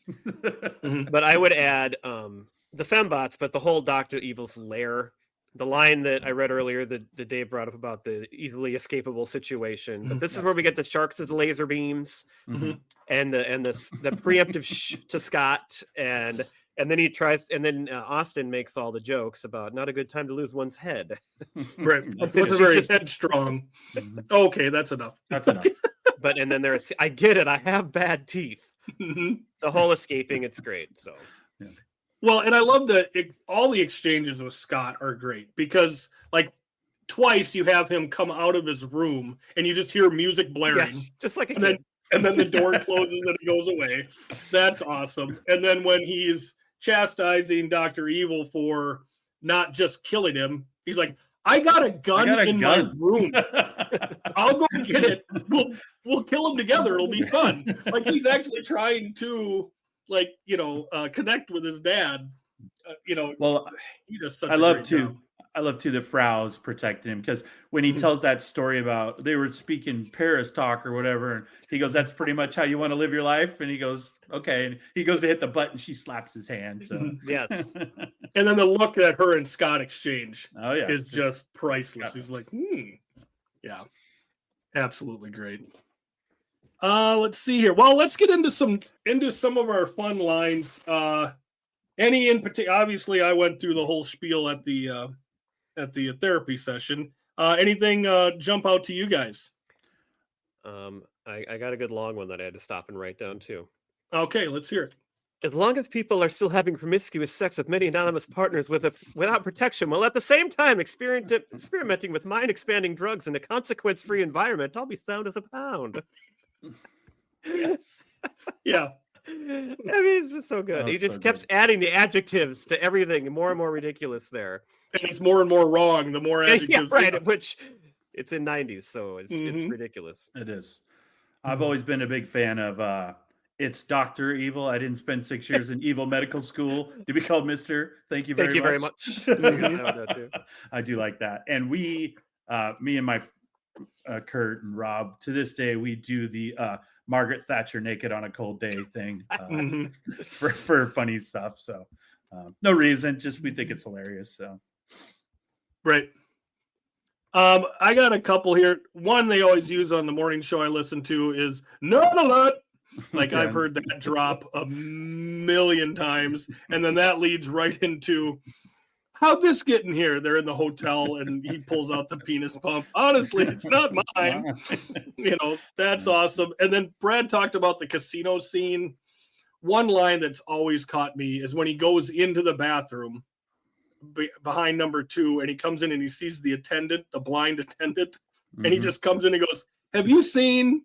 but I would add the fembots, but the whole Dr. Evil's lair. The line that I read earlier that Dave brought up about the easily escapable situation. But this is where we get the sharks as the laser beams Mhm. and the preemptive to Scott and then he tries and then Austin makes all the jokes about not a good time to lose one's head. Right. That's It was She's very just- headstrong. Mhm. Okay, that's enough. That's enough. But and then there's I get it, I have bad teeth. Mhm. The whole escaping, it's great. So Well, and I love that all the exchanges with Scott are great because, like, twice you have him come out of his room and you just hear music blaring, yes, just like a and then kid. and then the door closes and it goes away. That's awesome. And then when he's chastising Dr. Evil for not just killing him, he's like, "I got a gun in my room. I'll go get it. We'll kill him together. It'll be fun." Like he's actually trying to, like, connect with his dad. Well, He does such. I a love great too. job. I love too the Frau's protecting him because when he Mhm. tells that story about they were speaking Paris talk or whatever, and he goes, "That's pretty much how you want to live your life." And he goes, "Okay." And he goes to hit the button, she slaps his hand. So Mhm. Yes. And then the look that her and Scott exchange oh yeah, is just priceless. Yeah. He's like, yeah, absolutely great. Let's see here. Well, let's get into some of our fun lines. Any in particular? Obviously, I went through the whole spiel at the therapy session. Anything jump out to you guys? I got a good long one that I had to stop and write down too. Okay, let's hear it. As long as people are still having promiscuous sex with many anonymous partners without protection, while at the same time experimenting with mind-expanding drugs in a consequence-free environment, I'll be sound as a pound. Yes. Yeah. I mean, it's just so good. Oh, He it's just so kept good. adding the adjectives to everything, more and more ridiculous there. And it's more and more wrong the more Yeah, adjectives. right. Which it's in '90s, so it's Mhm. ridiculous. It is. I've always been a big fan of it's Dr. Evil. I didn't spend 6 years in evil medical school to be called Mr. Thank you very Thank you very much. much. I got that one too. I do like that. And we, me and my Kurt and Rob, to this day, we do the Margaret Thatcher naked on a cold day thing Mhm. for funny stuff. So no reason, just we think it's hilarious. So Right. I got a couple here. One they always use on the morning show I listen to is not a lot. Like Yeah. I've heard that drop a million times, and then that leads right into how'd this get in here? They're in the hotel, and he pulls out the penis pump. Honestly, it's not mine. That's awesome. And then Brad talked about the casino scene. One line that's always caught me is when he goes into the bathroom behind number 2, and he comes in and he sees the attendant, the blind attendant, and he just comes in and goes, "Have you seen?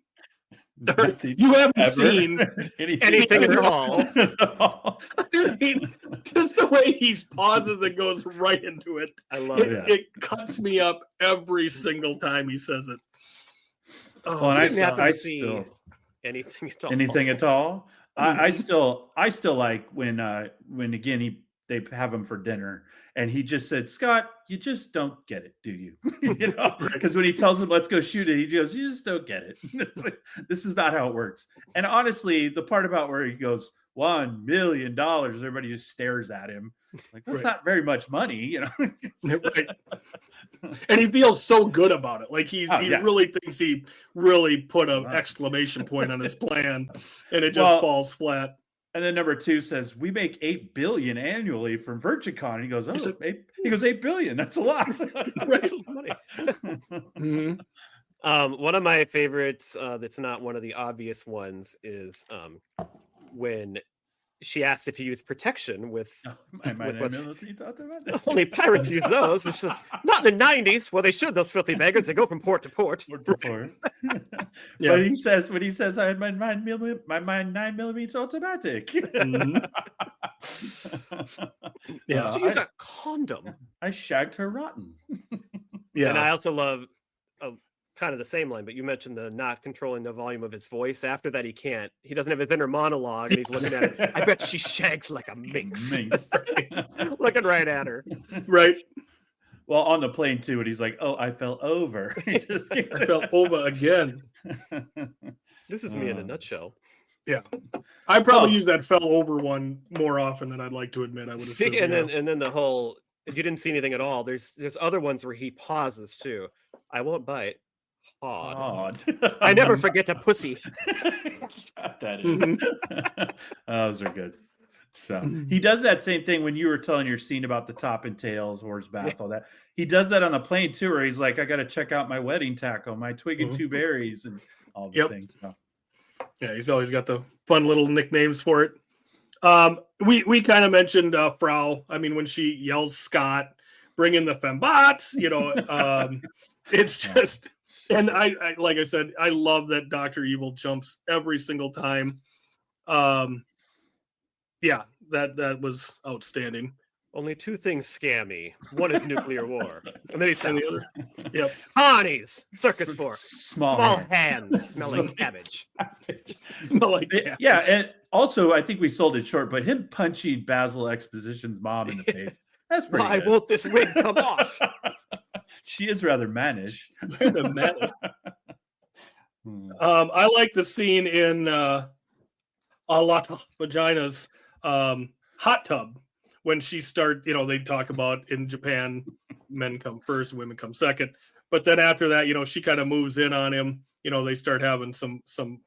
You haven't seen anything at all." I mean, just the way he pauses and goes right into it. I love it. it. It cuts me up every single time he says it. Oh, Well, and Didn't happen I to see still anything at all. anything at all. I still like when again they have him for dinner and he just said, "Scott, you just don't get it, do you?" Because when he tells him, "Let's go shoot it," he goes, "You just don't get it. This is not how it works." And honestly, the part about where he goes, $1 million, everybody just stares at him like that's not very much money, Right. And he feels so good about it. Like he really thinks he really put an exclamation point on his plan, and it just falls flat. And then number 2 says, "We make $8 billion annually from VirtuCon." And he goes, he goes, $8 billion. That's a lot. Right. Mm-hmm. One of my favorites that's not one of the obvious ones is when she asked if he used protection with only pirates use those. And she says, "Not in the 90s. Well, they should, those filthy beggars. They go from port to port." Yeah. But he says, when he says, "I had my 9mm automatic." Mhm. Yeah. She used a condom. I shagged her rotten. Yeah. And I also love kind of the same line, but you mentioned the not controlling the volume of his voice. After that, he doesn't have his inner monologue, and he's looking at it. "I bet she shags like a minx." Looking right at her. Right. Well, on the plane too, and he's like, "Oh, I fell over." I fell over again. This is me in a nutshell. Yeah. I probably use that fell over one more often than I'd like to admit. I would assume. And then the whole, if you didn't see anything at all, there's other ones where he pauses too. "I won't bite. Hard. I never forget a pussy." Got that in. Those are good. So he does that same thing when you were telling your scene about the top and tails, horse bath, all that. He does that on the plane too, where he's like, "I got to check out my wedding tackle, my twig and two berries," and all the things. So. Yeah, he's always got the fun little nicknames for it. We kind of mentioned Frau. I mean, when she yells Scott, bring in the fembots, it's just, and I like I said, I love that Dr. Evil jumps every single time. Yeah, that was outstanding. "Only 2 things scare me. One is nuclear war." And then he And the stops. other, yep. "Harneys, circus fork, Small hands, smelling cabbage." Smell like cabbage. Yeah, and also I think we sold it short, but him punching Basil Exposition's mom in the face, that's pretty "Why good. won't this wig come off?" She is rather mannish. I like the scene in A Lot of Vaginas hot tub when she they talk about in Japan, men come first, women come second. But then after that, she kind of moves in on him. They start having some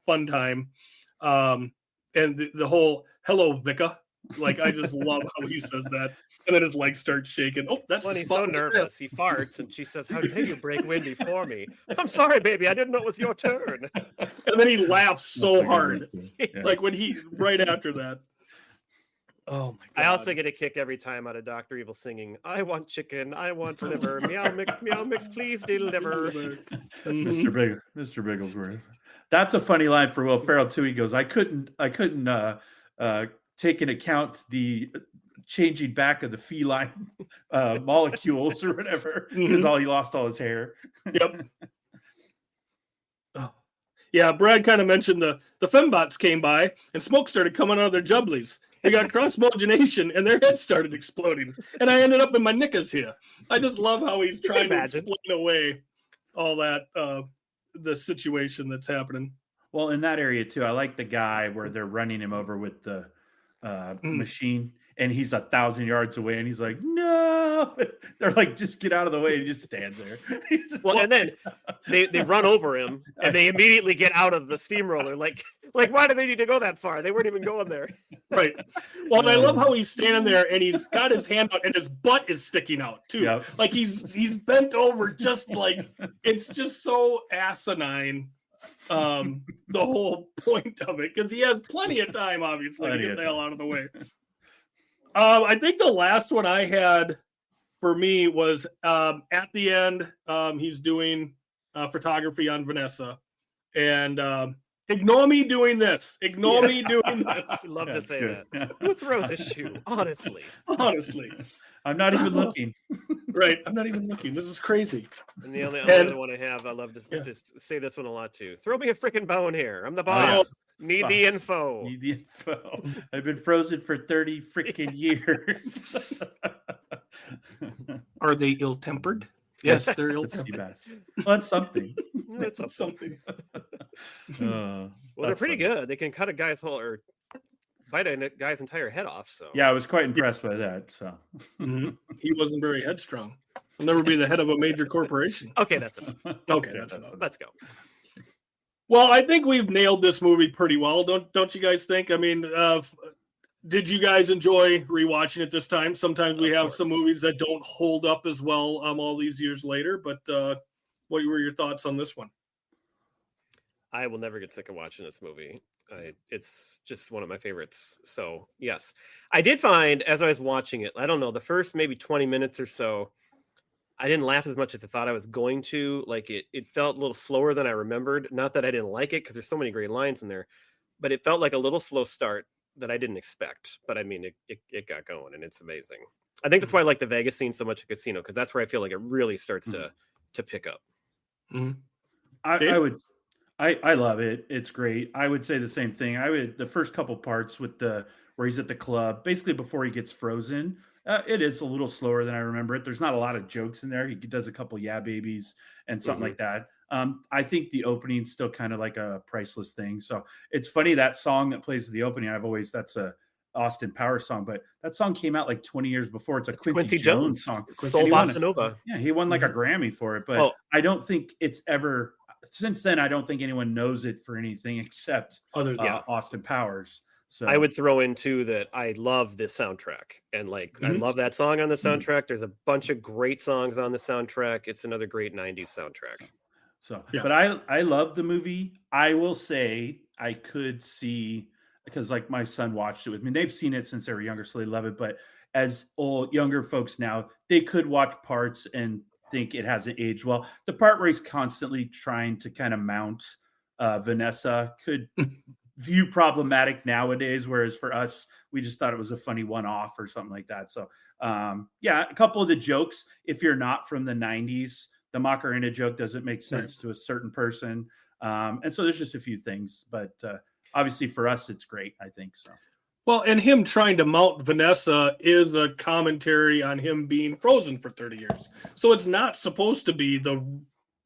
fun time. And the whole "hello, Vika." Like, I just love how he says that. And then his legs start shaking. Oh, that's When the he's spot so right there. nervous, he farts, and she says, "How dare you break wind before me? I'm sorry, baby. I didn't know it was your turn." And then he laughs so hard. Yeah. Like when he, right after that. Oh my God. I also get a kick every time out of Dr. Evil singing, "I want chicken, I want liver, meow mix, please deliver." Mr. Bigglesworth. That's a funny line for Will Ferrell too. He goes, I couldn't take into account the changing back of the feline molecules or whatever, because he lost all his hair." Yep. Oh. Yeah, Brad kind of mentioned the fembots came by and smoke started coming out of their jubblies. They got cross-mogenation and their heads started exploding. And I ended up in my knickers here. I just love how he's trying to explain away all that, the situation that's happening. Well, in that area too, I like the guy where they're running him over with the machine, and he's 1,000 yards away, and he's like, "No!" They're like, "Just get out of the way!" And he just stands there. Well, and then they run over him, and they immediately get out of the steamroller. Like why do they need to go that far? They weren't even going there. Right. Well, and I love how he's standing there and he's got his hand out and his butt is sticking out too. Yep. Like he's bent over, just like it's just so asinine. The whole point of it, because he has plenty of time, obviously, to get the hell out of the way. I think the last one I had for me was at the end. He's doing photography on Vanessa, and ignore me doing this. Ignore me doing this. I love to say that. Who throws a shoe? Honestly. I'm not even looking. Right. I'm not even looking. This is crazy. And the only other one I have, I love to just say this one a lot too. Throw me a freaking bone here. I'm the boss. Need the info. Need the info. I've been frozen for 30 freaking years. Are they ill-tempered? Yes, they're ill-tempered. Well, that's something. That's something. Well, they're pretty good. They can cut a guy's whole or bite a guy's entire head off. So yeah, I was quite impressed by that. So he wasn't very headstrong. He'll never be the head of a major corporation. Okay, that's enough. Okay, that's enough. Let's go. Well, I think we've nailed this movie pretty well. Don't you guys think? I mean, did you guys enjoy rewatching it this time? Sometimes we have some movies that don't hold up as well all these years later. But what were your thoughts on this one? I will never get sick of watching this movie. It's just one of my favorites. So yes, I did find as I was watching it, I don't know, the first maybe 20 minutes or so, I didn't laugh as much as I thought I was going to. Like it felt a little slower than I remembered. Not that I didn't like it, because there's so many great lines in there, but it felt like a little slow start that I didn't expect. But I mean, it got going, and it's amazing. I think that's why I like the Vegas scene so much at Casino, because that's where I feel like it really starts to pick up. I love it. It's great. I would say the same thing. The first couple parts with where he's at the club, basically before he gets frozen, it is a little slower than I remember it. There's not a lot of jokes in there. He does a couple yeah babies and something like that. I think the opening's still kind of like a priceless thing. So it's funny, that song that plays at the opening, that's a Austin Powers song, but that song came out like 20 years before. It's a Quincy Jones song. Soul Bossa Nova. Yeah, he won like a Grammy for it, but I don't think it's ever, since then, I don't think anyone knows it for anything except Austin Powers. So I would throw in too that I love this soundtrack, and I love that song on the soundtrack. There's a bunch of great songs on the soundtrack. It's another great 90s soundtrack. So, but I love the movie. I will say I could see, because like my son watched it with me. They've seen it since they were younger, so they love it. But as younger folks now, they could watch parts and think it hasn't aged well. The part where he's constantly trying to kind of mount Vanessa could view problematic nowadays, whereas for us, we just thought it was a funny one-off or something like that. So a couple of the jokes, if you're not from the 90s, the Macarena joke doesn't make sense to a certain person. And so there's just a few things, but obviously for us, it's great, I think so. Well, and him trying to mount Vanessa is a commentary on him being frozen for 30 years. So it's not supposed to be the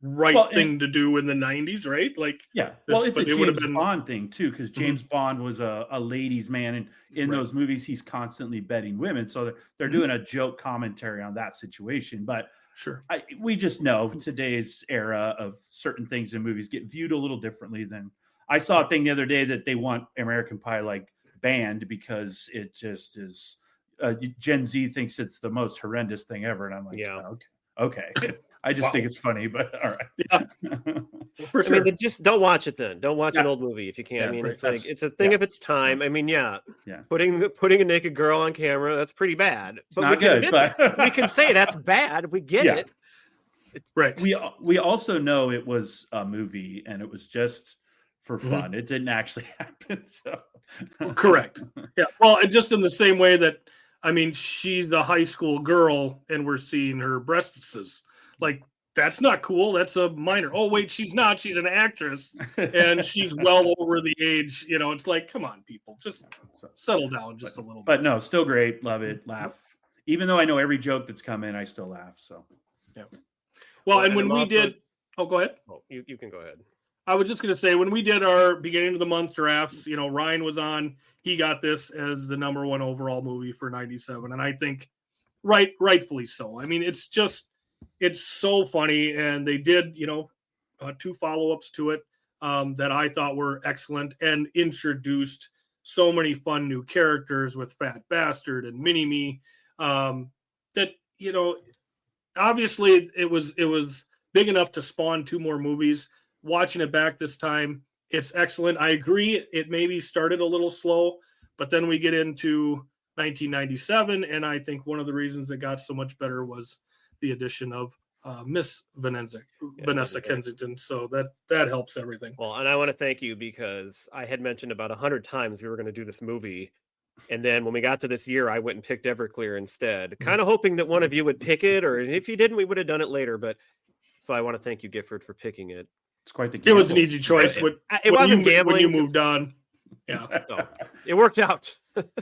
right thing to do in the 90s, right? Like, it's a James Bond thing too, because James Bond was a ladies' man, and in those movies, he's constantly bedding women. So they're doing a joke commentary on that situation. But we just know today's era of certain things in movies get viewed a little differently than. I saw a thing the other day that they want American Pie banned because it just is Gen Z thinks it's the most horrendous thing ever, and I'm like, okay. I just think it's funny, but all right. For sure. I mean, just don't watch it then. Don't watch an old movie if you can. I mean, it's it's a thing of its time. I mean, putting a naked girl on camera, that's pretty bad. It's not good, but we can say that's bad. We get it. It's, right. We also know it was a movie and it was just for fun. It didn't actually happen. So correct. Yeah. Well, and just in the same way that, I mean, she's the high school girl and we're seeing her breasts. Like, that's not cool. That's a minor. Oh, wait, she's not. She's an actress and she's well over the age. You know, it's like, come on, people, just settle down just a little bit. But no, still great. Love it. Laugh. Even though I know every joke that's come in, I still laugh. So, Well, and when we did, go ahead. Oh, you can go ahead. I was just going to say, when we did our beginning of the month drafts, Ryan was on. He got this as the number one overall movie for 97. And I think rightfully so. I mean, it's so funny. And they did, 2 follow-ups to it that I thought were excellent and introduced so many fun new characters with Fat Bastard and Mini-Me that, obviously it was big enough to spawn 2 more movies. Watching it back this time, it's excellent. I agree. It maybe started a little slow, but then we get into 1997. And I think one of the reasons it got so much better was the addition of Miss Vanessa Kensington. So that helps everything. Well, and I want to thank you because I had mentioned about 100 times we were going to do this movie. And then when we got to this year, I went and picked Everclear instead, kind of hoping that one of you would pick it, or if you didn't, we would have done it later. But so I want to thank you, Gifford, for picking it. It's quite the gamble. It was an easy choice. It wasn't gambling when you moved on. Yeah, so, it worked out.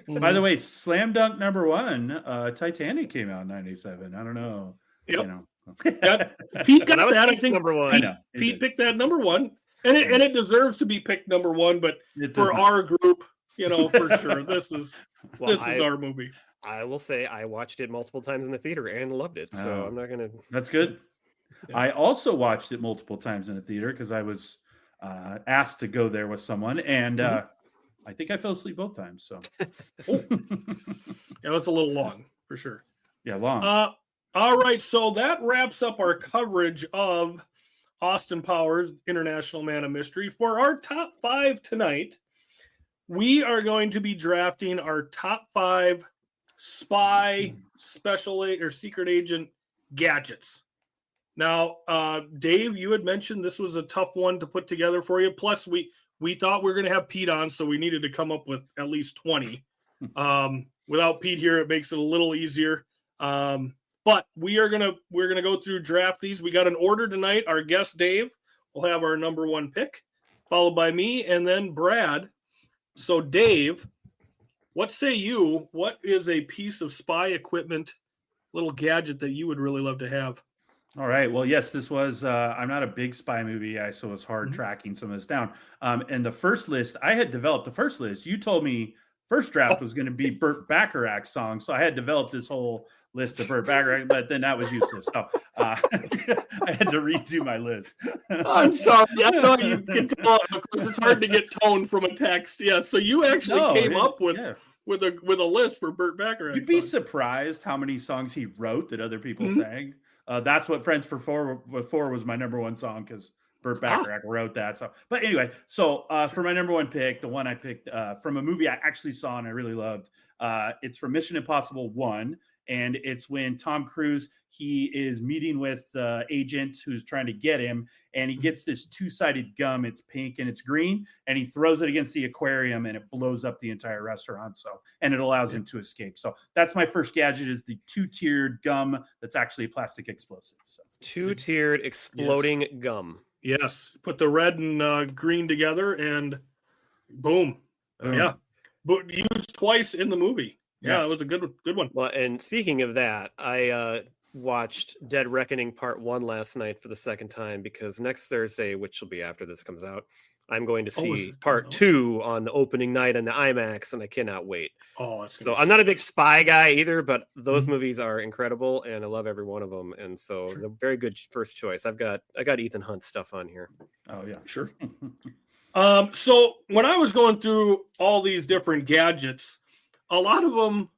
By the way, slam dunk number 1, Titanic came out in 97. I don't know. Yep. Pete got that. I think number 1. Pete picked that number 1, and it deserves to be picked number 1. But for our group, for sure, this is our movie. I will say I watched it multiple times in the theater and loved it. So I'm not gonna. That's good. Yeah. I also watched it multiple times in the theater because I was asked to go there with someone, and I think I fell asleep both times. So it was a little long for sure. Yeah, long. All right, so that wraps up our coverage of Austin Powers, International Man of Mystery. For our top 5 tonight, we are going to be drafting our top 5 spy, special or secret agent gadgets. Now, Dave, you had mentioned this was a tough one to put together for you. Plus, we thought we were going to have Pete on, so we needed to come up with at least 20. Without Pete here, it makes it a little easier. But we're gonna go through draft these. We got an order tonight. Our guest Dave will have our number 1 pick, followed by me, and then Brad. So Dave, what say you? What is a piece of spy equipment, little gadget that you would really love to have? All right. Well, yes, this was, I'm not a big spy movie guy, so it's hard tracking some of this down. And the first list, I had developed the first list. You told me first draft was going to be Burt Bacharach songs. So I had developed this whole list of Burt Bacharach, but then that was useless. So I had to redo my list. I'm sorry. I know you can tell. Of course, it's hard to get tone from a text. Yeah. So you actually came up with a list for Burt Bacharach. You'd be surprised how many songs he wrote that other people sang. That's what Friends for Four was my number 1 song because Burt Bacharach wrote that. So, but anyway, so for my number 1 pick, the one I picked from a movie I actually saw and I really loved, it's from Mission Impossible 1. And it's when Tom Cruise, he is meeting with the agent who's trying to get him. And he gets this 2-sided gum. It's pink and it's green. And he throws it against the aquarium and it blows up the entire restaurant. And it allows him to escape. So that's my first gadget, is the 2-tiered gum that's actually a plastic explosive. So 2-tiered exploding gum. Yes. Put the red and green together and boom. Yeah. But used twice in the movie. Yeah, it was a good one. Well, and speaking of that, I watched Dead Reckoning Part 1 last night for the second time because next Thursday, which will be after this comes out, I'm going to see Part 2 on the opening night in the IMAX, and I cannot wait. So I'm not a big spy guy either, but those movies are incredible, and I love every one of them. And so it's a very good first choice. I got Ethan Hunt stuff on here. Oh yeah, sure. So when I was going through all these different gadgets, a lot of them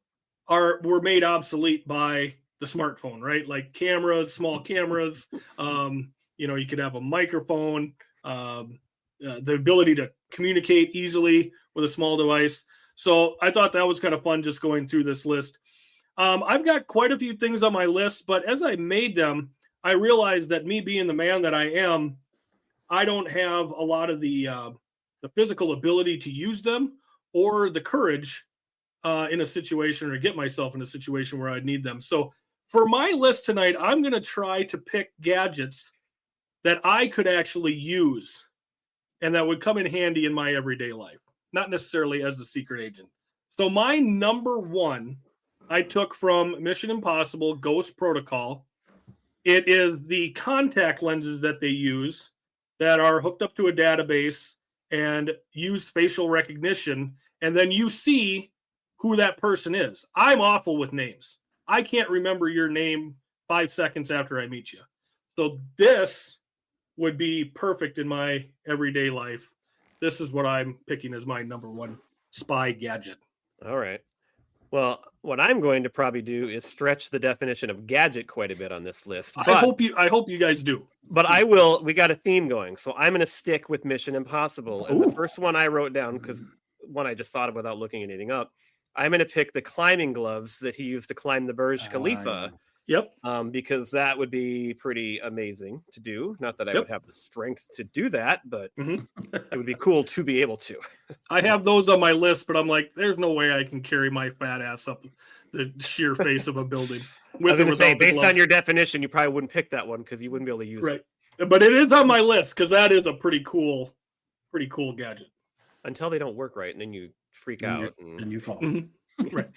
were made obsolete by the smartphone, right? Like cameras, small cameras. You could have a microphone, the ability to communicate easily with a small device. So I thought that was kind of fun just going through this list. I've got quite a few things on my list, but as I made them, I realized that me being the man that I am, I don't have a lot of the physical ability to use them or the courage in a situation or get myself in a situation where I'd need them. So for my list tonight, I'm going to try to pick gadgets that I could actually use and that would come in handy in my everyday life, not necessarily as a secret agent. So my number 1, I took from Mission Impossible Ghost Protocol. It is the contact lenses that they use that are hooked up to a database and use facial recognition, and then you see who that person is. I'm awful with names. I can't remember your name 5 seconds after I meet you. So this would be perfect in my everyday life. This is what I'm picking as my number one spy gadget. All right. Well, what I'm going to probably do is stretch the definition of gadget quite a bit on this list. I hope you guys do. But I will. We got a theme going, so I'm going to stick with Mission Impossible. And the first one I wrote down, because one I just thought of without looking anything up, I'm going to pick the climbing gloves that he used to climb the Burj Khalifa. Yep. Because that would be pretty amazing to do. Not that I would have the strength to do that, but it would be cool to be able to. I have those on my list, but I'm like, there's no way I can carry my fat ass up the sheer face of a building. I was going to say, based on your definition, you probably wouldn't pick that one because you wouldn't be able to use it. But it is on my list because that is a pretty cool gadget. Until they don't work right, and then you freak out. And you fall. Right.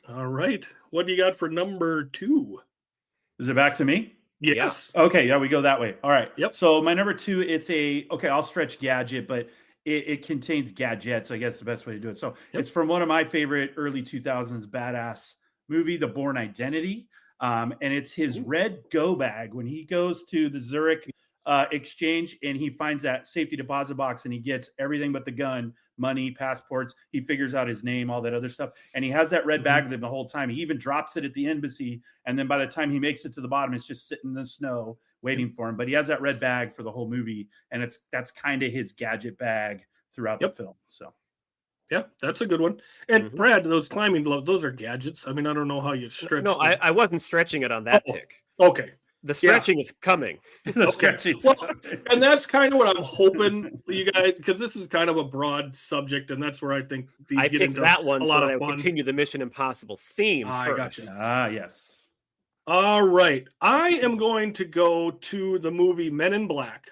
All right. What do you got for number 2? Is it back to me? Yes. Yeah. Okay. Yeah, we go that way. All right. Yep. So my number 2, I'll stretch gadget, but it contains gadgets. I guess the best way to do it. So it's from one of my favorite early 2000s badass movie, The Bourne Identity. And it's his red go bag when he goes to the Zurich exchange and he finds that safety deposit box and he gets everything but the gun, money, passports. He figures out his name, all that other stuff. And he has that red bag with him the whole time. He even drops it at the embassy. And then by the time he makes it to the bottom, it's just sitting in the snow waiting for him. But he has that red bag for the whole movie. And that's kind of his gadget bag throughout the film. So. Yeah, that's a good one. And Brad, those climbing gloves, those are gadgets. I mean, I don't know how you stretch. No, I wasn't stretching it on that pick. Okay. The stretching is coming. Okay. Well, and that's kind of what I'm hoping you guys, because this is kind of a broad subject, and that's where I think these I get picked into that one a so lot that of I would fun. continue the Mission Impossible theme first. Gotcha. Yes. All right. I am going to go to the movie Men in Black,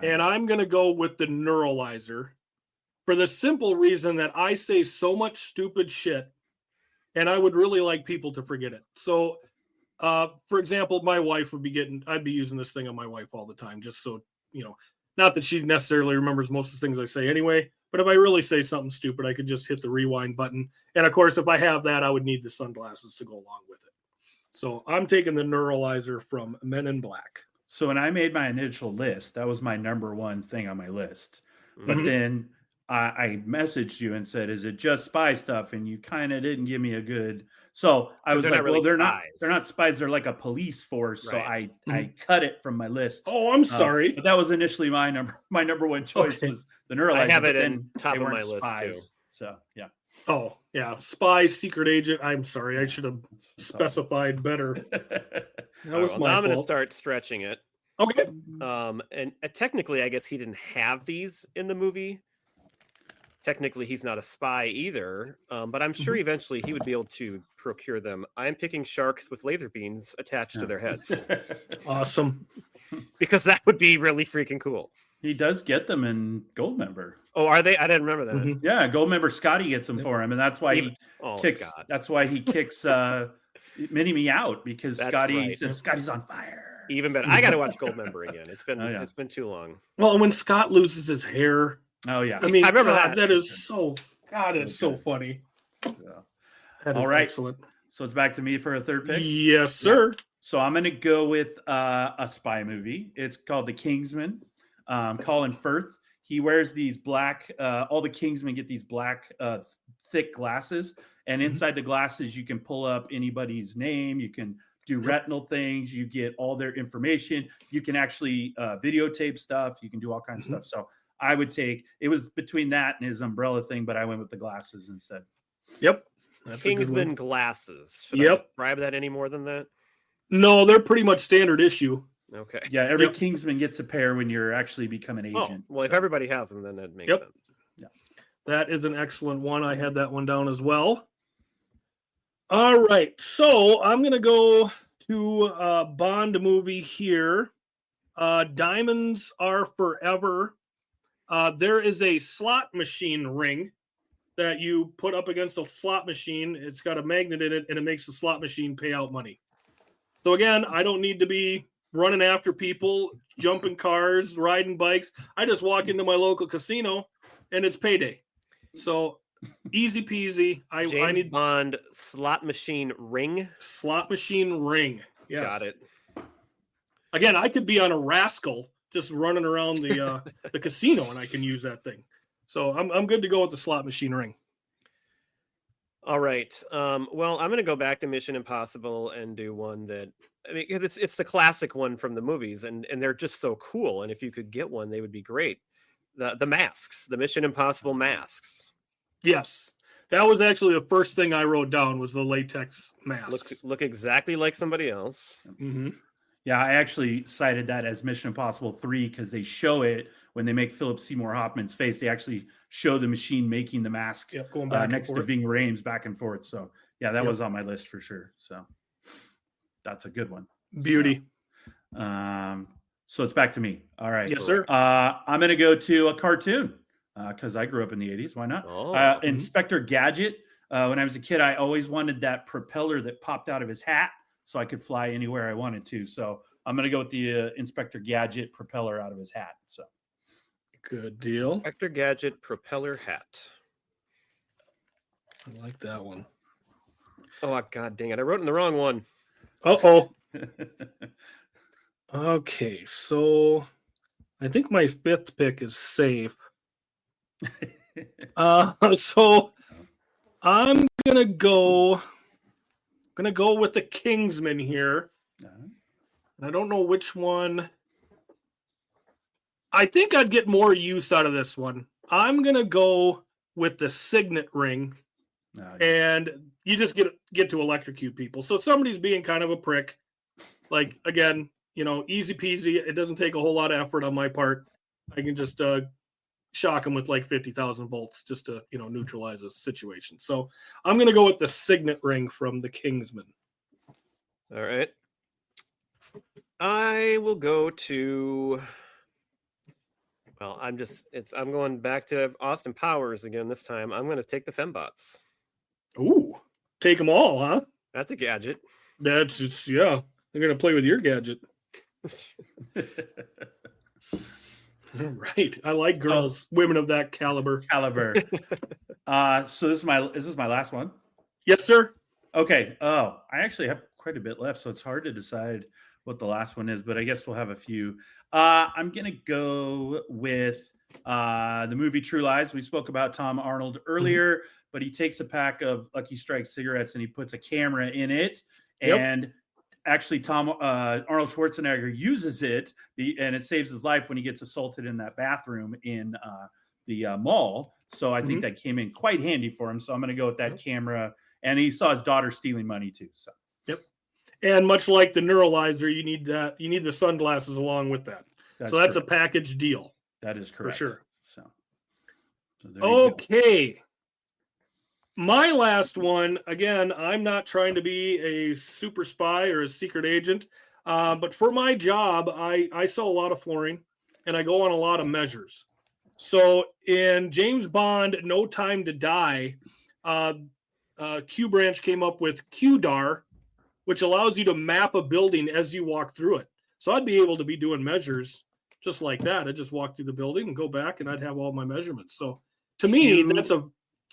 and I'm going to go with the Neuralizer for the simple reason that I say so much stupid shit, and I would really like people to forget it. So, for example, my wife I'd be using this thing on my wife all the time, just so, not that she necessarily remembers most of the things I say anyway, but if I really say something stupid, I could just hit the rewind button. And of course, if I have that, I would need the sunglasses to go along with it. So I'm taking the Neuralizer from Men in Black. So when I made my initial list, that was my number 1 thing on my list. But then I messaged you and said, is it just spy stuff? And you kind of didn't give me a good. So I was like, well, they're not spies. They're like a police force. Right. So I cut it from my list. Oh, I'm sorry. But that was initially my number 1 choice was the Neuralizer. I have it in top of my list too. So yeah. Oh yeah. Spy, secret agent. I'm sorry. I should have specified better. That was my fault. Now I'm going to start stretching it. Okay. And technically, I guess he didn't have these in the movie. Technically, he's not a spy either, but I'm sure eventually he would be able to procure them. I'm picking sharks with laser beams attached to their heads. Awesome. Because that would be really freaking cool. He does get them in Goldmember. Oh, are they? I didn't remember that. Yeah, Goldmember Scotty gets them for him, and that's why he kicks. Scott. That's why he kicks Mini-Me out because Scotty says Scotty's on fire. Even better. I got to watch Goldmember again. It's been too long. Well, and when Scott loses his hair. Oh yeah, I mean, I remember that. That is so. God, it's so funny. Yeah. That is all right, excellent. So it's back to me for a third pick. Yes, sir. So I'm going to go with a spy movie. It's called The Kingsman. Colin Firth. He wears these black. All the Kingsmen get these black, thick glasses, and inside the glasses you can pull up anybody's name. You can do retinal things. You get all their information. You can actually videotape stuff. You can do all kinds of stuff. So I would it was between that and his umbrella thing, but I went with the glasses instead. Yep. That's Kingsman glasses. Should I describe that any more than that? No, they're pretty much standard issue. Okay. Yeah, every Kingsman gets a pair when you're actually become an agent. Well, if everybody has them, then that makes sense. Yeah. That is an excellent one. I had that one down as well. All right. So I'm going to go to a Bond movie here. Diamonds Are Forever. There is a slot machine ring that you put up against a slot machine. It's got a magnet in it, and it makes the slot machine pay out money. So again, I don't need to be running after people, jumping cars, riding bikes. I just walk into my local casino and it's payday. So easy peasy. I need Bond slot machine ring. Slot machine ring. Yes. Got it. Again, I could be on a rascal just running around the the casino and I can use that thing. So I'm good to go with the slot machine ring. All right. Well, I'm going to go back to Mission Impossible and do one that, I mean, it's the classic one from the movies, and they're just so cool. And if you could get one, they would be great. The masks, the Mission Impossible masks. Yes, that was actually the first thing I wrote down was the latex masks. Look exactly like somebody else. Mm-hmm. Yeah, I actually cited that as Mission Impossible 3 because they show it when they make Philip Seymour Hoffman's face. They actually show the machine making the mask going back next to Ving Rhames back and forth. So, yeah, that was on my list for sure. So, that's a good one. Beauty. So it's back to me. All right. Yes, sir. I'm going to go to a cartoon because I grew up in the 80s. Why not? Inspector Gadget. When I was a kid, I always wanted that propeller that popped out of his hat so I could fly anywhere I wanted to. So I'm going to go with the Inspector Gadget propeller out of his hat. So good deal. Inspector Gadget propeller hat. I like that one. Oh, God dang it. I wrote in the wrong one. Uh-oh. Okay, so I think my fifth pick is safe. So I'm gonna go with the Kingsman here. And I don't know which one. I think I'd get more use out of this one. I'm gonna go with the signet ring. And you just get to electrocute people. So if somebody's being kind of a prick, like, again, easy peasy. It doesn't take a whole lot of effort on my part. I can just shock them with like 50,000 volts just to, neutralize a situation. So I'm going to go with the signet ring from the Kingsman. All right. I will go to, well, I'm going back to Austin Powers again this time. I'm going to take the Fembots. Ooh, take them all, huh? That's a gadget. That's just, yeah. They're going to play with your gadget. Right. I like girls, women of that caliber. So is this my last one? Yes, sir. Okay. Oh, I actually have quite a bit left, so it's hard to decide what the last one is, but I guess we'll have a few. I'm going to go with the movie True Lies. We spoke about Tom Arnold earlier, but he takes a pack of Lucky Strike cigarettes and he puts a camera in it. Yep. And actually, Arnold Schwarzenegger uses it, and it saves his life when he gets assaulted in that bathroom in the mall. So I think that came in quite handy for him. So I'm going to go with that camera. And he saw his daughter stealing money too. So and much like the neuralizer, you need the sunglasses along with that. That's a package deal. That is correct for sure. So okay. My last one, again, I'm not trying to be a super spy or a secret agent, but for my job, I sell a lot of flooring and I go on a lot of measures. So in James Bond, No Time to Die, Q Branch came up with QDAR, which allows you to map a building as you walk through it. So I'd be able to be doing measures just like that. I'd just walk through the building and go back and I'd have all my measurements. So to me, that's a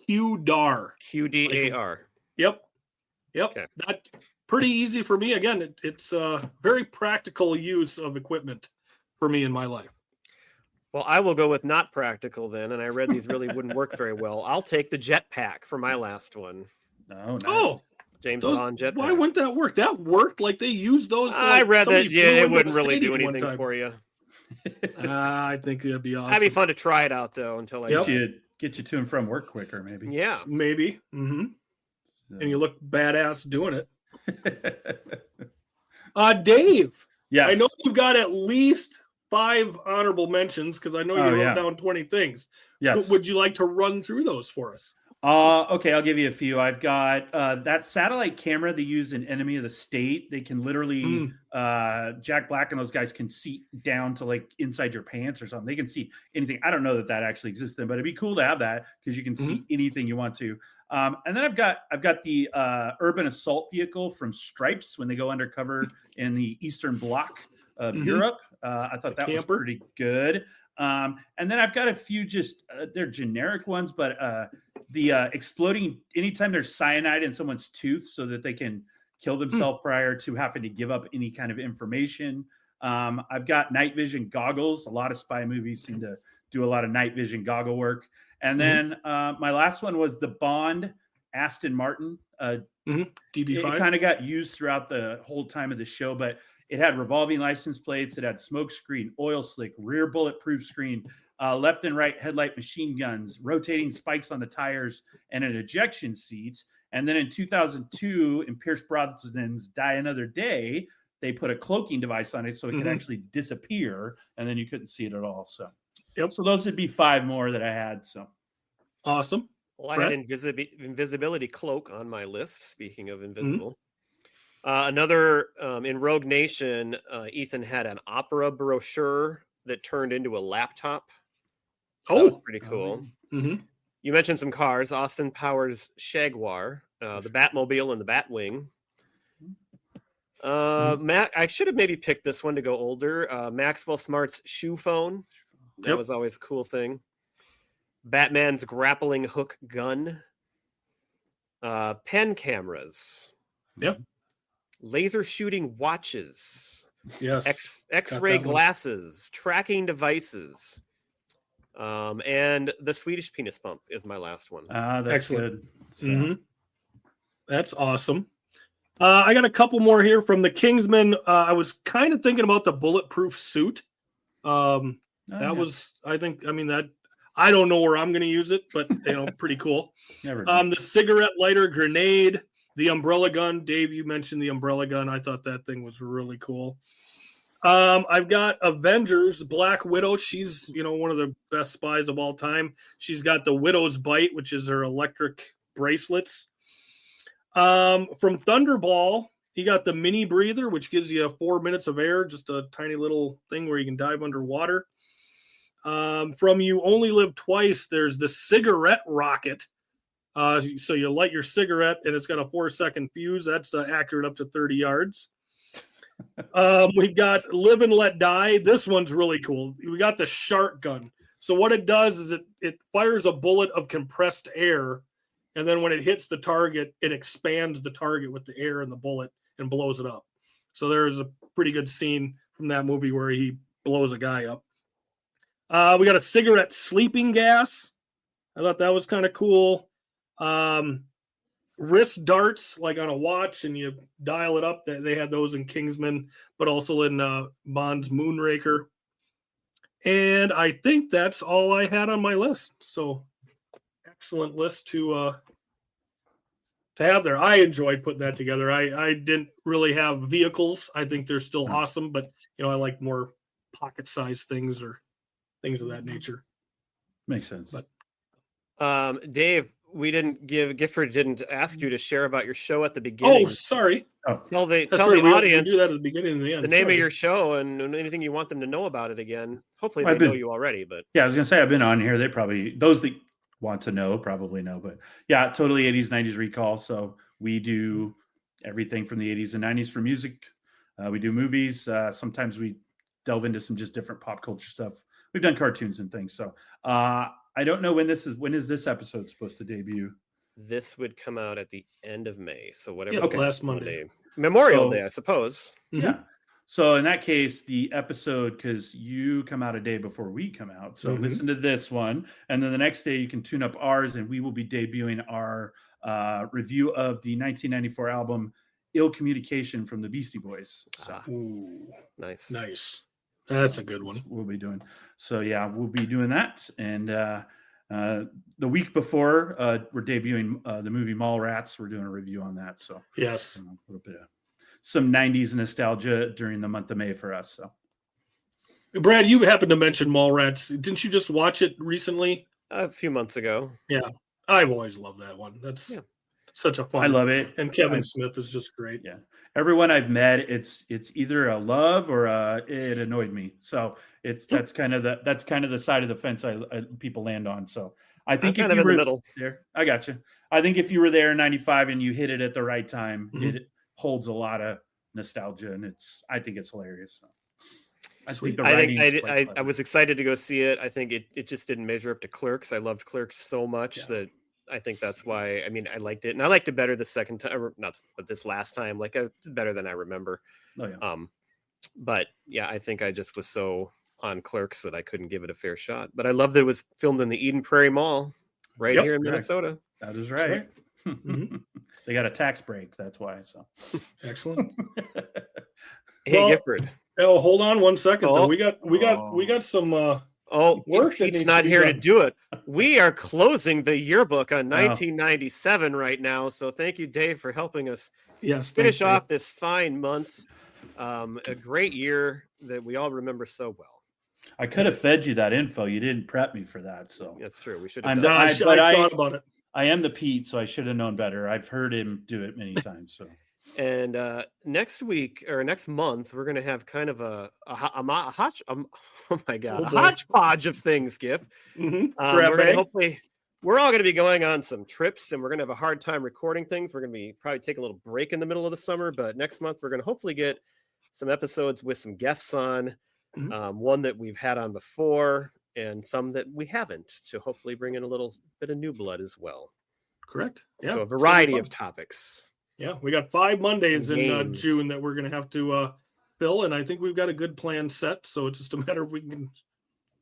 QDAR. QDAR. Yep. Okay. That pretty easy for me. Again, it's a very practical use of equipment for me in my life. Well, I will go with not practical then, and I read these really wouldn't work very well. I'll take the jetpack for my last one. Oh, nice. Oh, James Bond jetpack. Why wouldn't that work? That worked. Like they used those. I read that. Yeah, it wouldn't really do anything for you. I think it'd be awesome. That'd be fun to try it out though. Until I get you to and from work quicker, maybe. Yeah, maybe. Mm-hmm. So. And you look badass doing it. Dave. Yes. I know you've got at least 5 honorable mentions because I know you wrote down 20 things. Yes. Would you like to run through those for us? Okay, I'll give you a few. I've got that satellite camera they use in Enemy of the State. They can literally, Jack Black and those guys can see down to like inside your pants or something. They can see anything. I don't know that actually exists then, but it'd be cool to have that because you can see anything you want to. And then I've got the urban assault vehicle from Stripes when they go undercover in the Eastern Bloc. of Mhm. Europe. I thought that was Camper. pretty good. And then I've got a few just they're generic ones, but the exploding anytime there's cyanide in someone's tooth so that they can kill themselves prior to having to give up any kind of information. I've got night vision goggles. A lot of spy movies seem to do a lot of night vision goggle work. And then my last one was the Bond Aston Martin. DB5. It kind of got used throughout the whole time of the show, but it had revolving license plates. It had smoke screen, oil slick, rear bulletproof screen, left and right headlight machine guns, rotating spikes on the tires, and an ejection seat. And then in 2002, in Pierce Brosnan's Die Another Day, they put a cloaking device on it so it could actually disappear, and then you couldn't see it at all. So, so those would be 5 more that I had. So Awesome. Well, I had invisibility cloak on my list. Speaking of invisible, another in Rogue Nation, Ethan had an opera brochure that turned into a laptop. That was pretty cool. You mentioned some cars: Austin Powers' Jaguar, the Batmobile, and the Batwing. I should have maybe picked this one to go older. Maxwell Smart's shoe phone. That was always a cool thing. Batman's grappling hook gun. Pen cameras. Laser shooting watches. Yes. X-ray glasses. Tracking devices. And the Swedish penis pump is my last one. That's excellent. Good. So. That's awesome. I got a couple more here from the Kingsman. I was kind of thinking about the bulletproof suit. Was, I don't know where I'm going to use it, but pretty cool. The cigarette lighter grenade, the umbrella gun. Dave, you mentioned the umbrella gun. I thought that thing was really cool. I've got Avengers, Black Widow. She's, one of the best spies of all time. She's got the Widow's Bite, which is her electric bracelets. From Thunderball, you got the mini breather, which gives you 4 minutes of air, just a tiny little thing where you can dive underwater. From You Only Live Twice, there's the cigarette rocket. So you light your cigarette and it's got a 4-second fuse. That's accurate up to 30 yards. We got Live and Let Die. This one's really cool. We got the shark gun. So what it does is it fires a bullet of compressed air, and then when it hits the target, it expands the target with the air in the bullet and blows it up. So there's a pretty good scene from that movie where he blows a guy up. We got a cigarette sleeping gas. I thought that was kind of cool. Wrist darts, like on a watch, and you dial it up. They had those in Kingsman, but also in Bond's Moonraker. And I think that's all I had on my list. So excellent list to have there. I enjoyed putting that together. I didn't really have vehicles. I think they're still awesome, but I like more pocket-sized things or things of that nature. Makes sense. But Dave, Gifford didn't ask you to share about your show at the beginning. Oh, sorry. Tell the We audience do that at the beginning and the end. the name of your show and anything you want them to know about it again. Hopefully they know you already, but I was gonna say I've been on here. They probably, those that want to know probably know, but yeah, totally 80s, 90s recall. So we do everything from the 80s and 90s for music. We do movies. Sometimes we delve into some just different pop culture stuff. We've done cartoons and things. So I don't know when is this episode supposed to debut? This would come out at the end of May. So whatever. Yeah, last Monday. Memorial Day, I suppose. Yeah. So in that case, the episode, because you come out a day before we come out. So listen to this one. And then the next day you can tune up ours, and we will be debuting our review of the 1994 album Ill Communication from the Beastie Boys. So Ooh, nice. That's a good one. We'll be doing. So yeah, we'll be doing that. And the week before, we're debuting the movie Mallrats. We're doing a review on that. So yes, a little bit of some 90s nostalgia during the month of May for us. So Brad, you happened to mention Mallrats. Didn't you just watch it recently? A few months ago. Yeah. I've always loved that one. That's such a fun. I love it. And Kevin Smith is just great. Yeah. Everyone I've met, it's either a love or it annoyed me. So that's kind of the side of the fence people land on. So I think if you were in the middle there, I got you. I think if you were there in 95 and you hit it at the right time, it holds a lot of nostalgia, and I think it's hilarious. So. I Sweet. think the I think writing's quite I clever. was excited to go see it. I think it just didn't measure up to Clerks. I loved Clerks so much Yeah. that I think that's why. I mean, I liked it, and I liked it better the second time, or not, but this last time, like it's better than I remember. Oh yeah. But yeah, I think I just was so on Clerks that I couldn't give it a fair shot. But I love that it was filmed in the Eden Prairie Mall, right Yep. here in Correct. Minnesota. That is That's right. Mhm. They got a tax break. That's why. So. Excellent. Hey, Well, Gifford. Oh, hold on one second. Oh. We got some Oh, work that Pete's needs not to be here to done. do it. We are closing the yearbook on Wow. 1997 right now. So thank you, Dave, for helping us yes finish thanks, Dave. off this fine month. A great year that we all remember so well. I could have fed you that info. You didn't prep me for that. So That's true. We should I'm have the- done. I but thought about it. I am the Pete, so I should have known better. I've heard him do it many times. So And next week or next month, we're going to have kind of a oh my god, Oh a boy. hodgepodge of things, Giff. Mhm. We're Grab going to bag. hopefully, we're all going to be going on some trips, and we're going to have a hard time recording things. We're going to be probably take a little break in the middle of the summer, but next month we're going to hopefully get some episodes with some guests on, Mhm. one that we've had on before, and some that we haven't, to hopefully bring in a little bit of new blood as well. Correct. Yeah. So a it's gonna be variety fun. of topics. Yeah, we got 5 Mondays in Games. June that we're going to have to fill, and I think we've got a good plan set. So it's just a matter of we can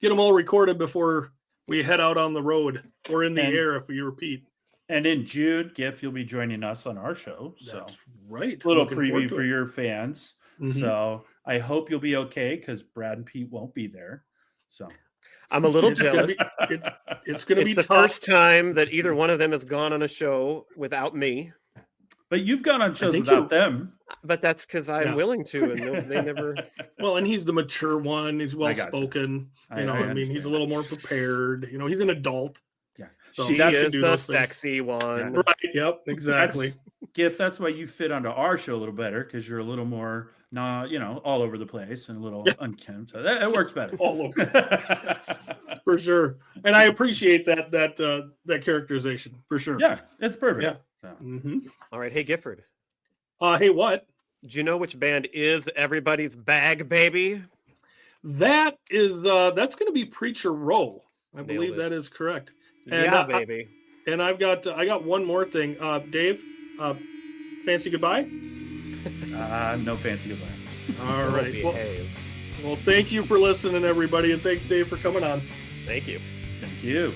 get them all recorded before we head out on the road or in the And- air if we repeat. and in June, Giff, you'll be joining us on our show. So That's right. a little Looking forward preview to for it. your fans. Mhm. So I hope you'll be okay because Brad and Pete won't be there. So I'm a little It's gonna jealous. be- it's going to be It's the tough. first time that either one of them has gone on a show without me, but you've gone on shows think without you- them. but that's because I'm Yeah. willing to, and they never. Well, and he's the mature one. He's well gotcha. spoken. I I mean, he's understand. a little more prepared. He's an adult. Yeah. So She that's- can is do the those things. sexy one. Right. Yep. Exactly. Giff, that's why you fit onto our show a little better because you're a little more, all over the place and a little Yeah. unkempt. So that works better. All over. For sure. And I appreciate that characterization for sure. Yeah, it's perfect. Yeah. So, hmm All right, hey Gifford, Hey, what? do you know which band is Everybody's Bag Baby? That is that's going to be Preacher Row. I Nailed believe it. that is correct. And, Yeah, baby. And I got one more thing. Dave, fancy goodbye. no fancy goodbye. All Oh, right. behave. Well, thank you for listening, everybody, and thanks, Dave, for coming on. Thank you. Thank you.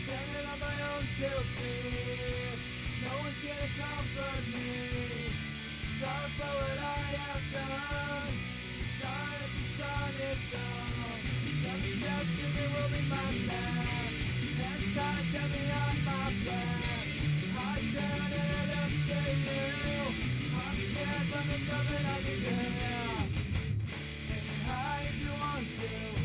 Standing on my own 2 feet. No one's here to comfort me. Sorry for what I have done. Sorry that your song is gone. 7 steps and it will be my last. And start to me on my back. I turn and I look to you. I'm scared, but there's nothing I can do. And hide if you want to.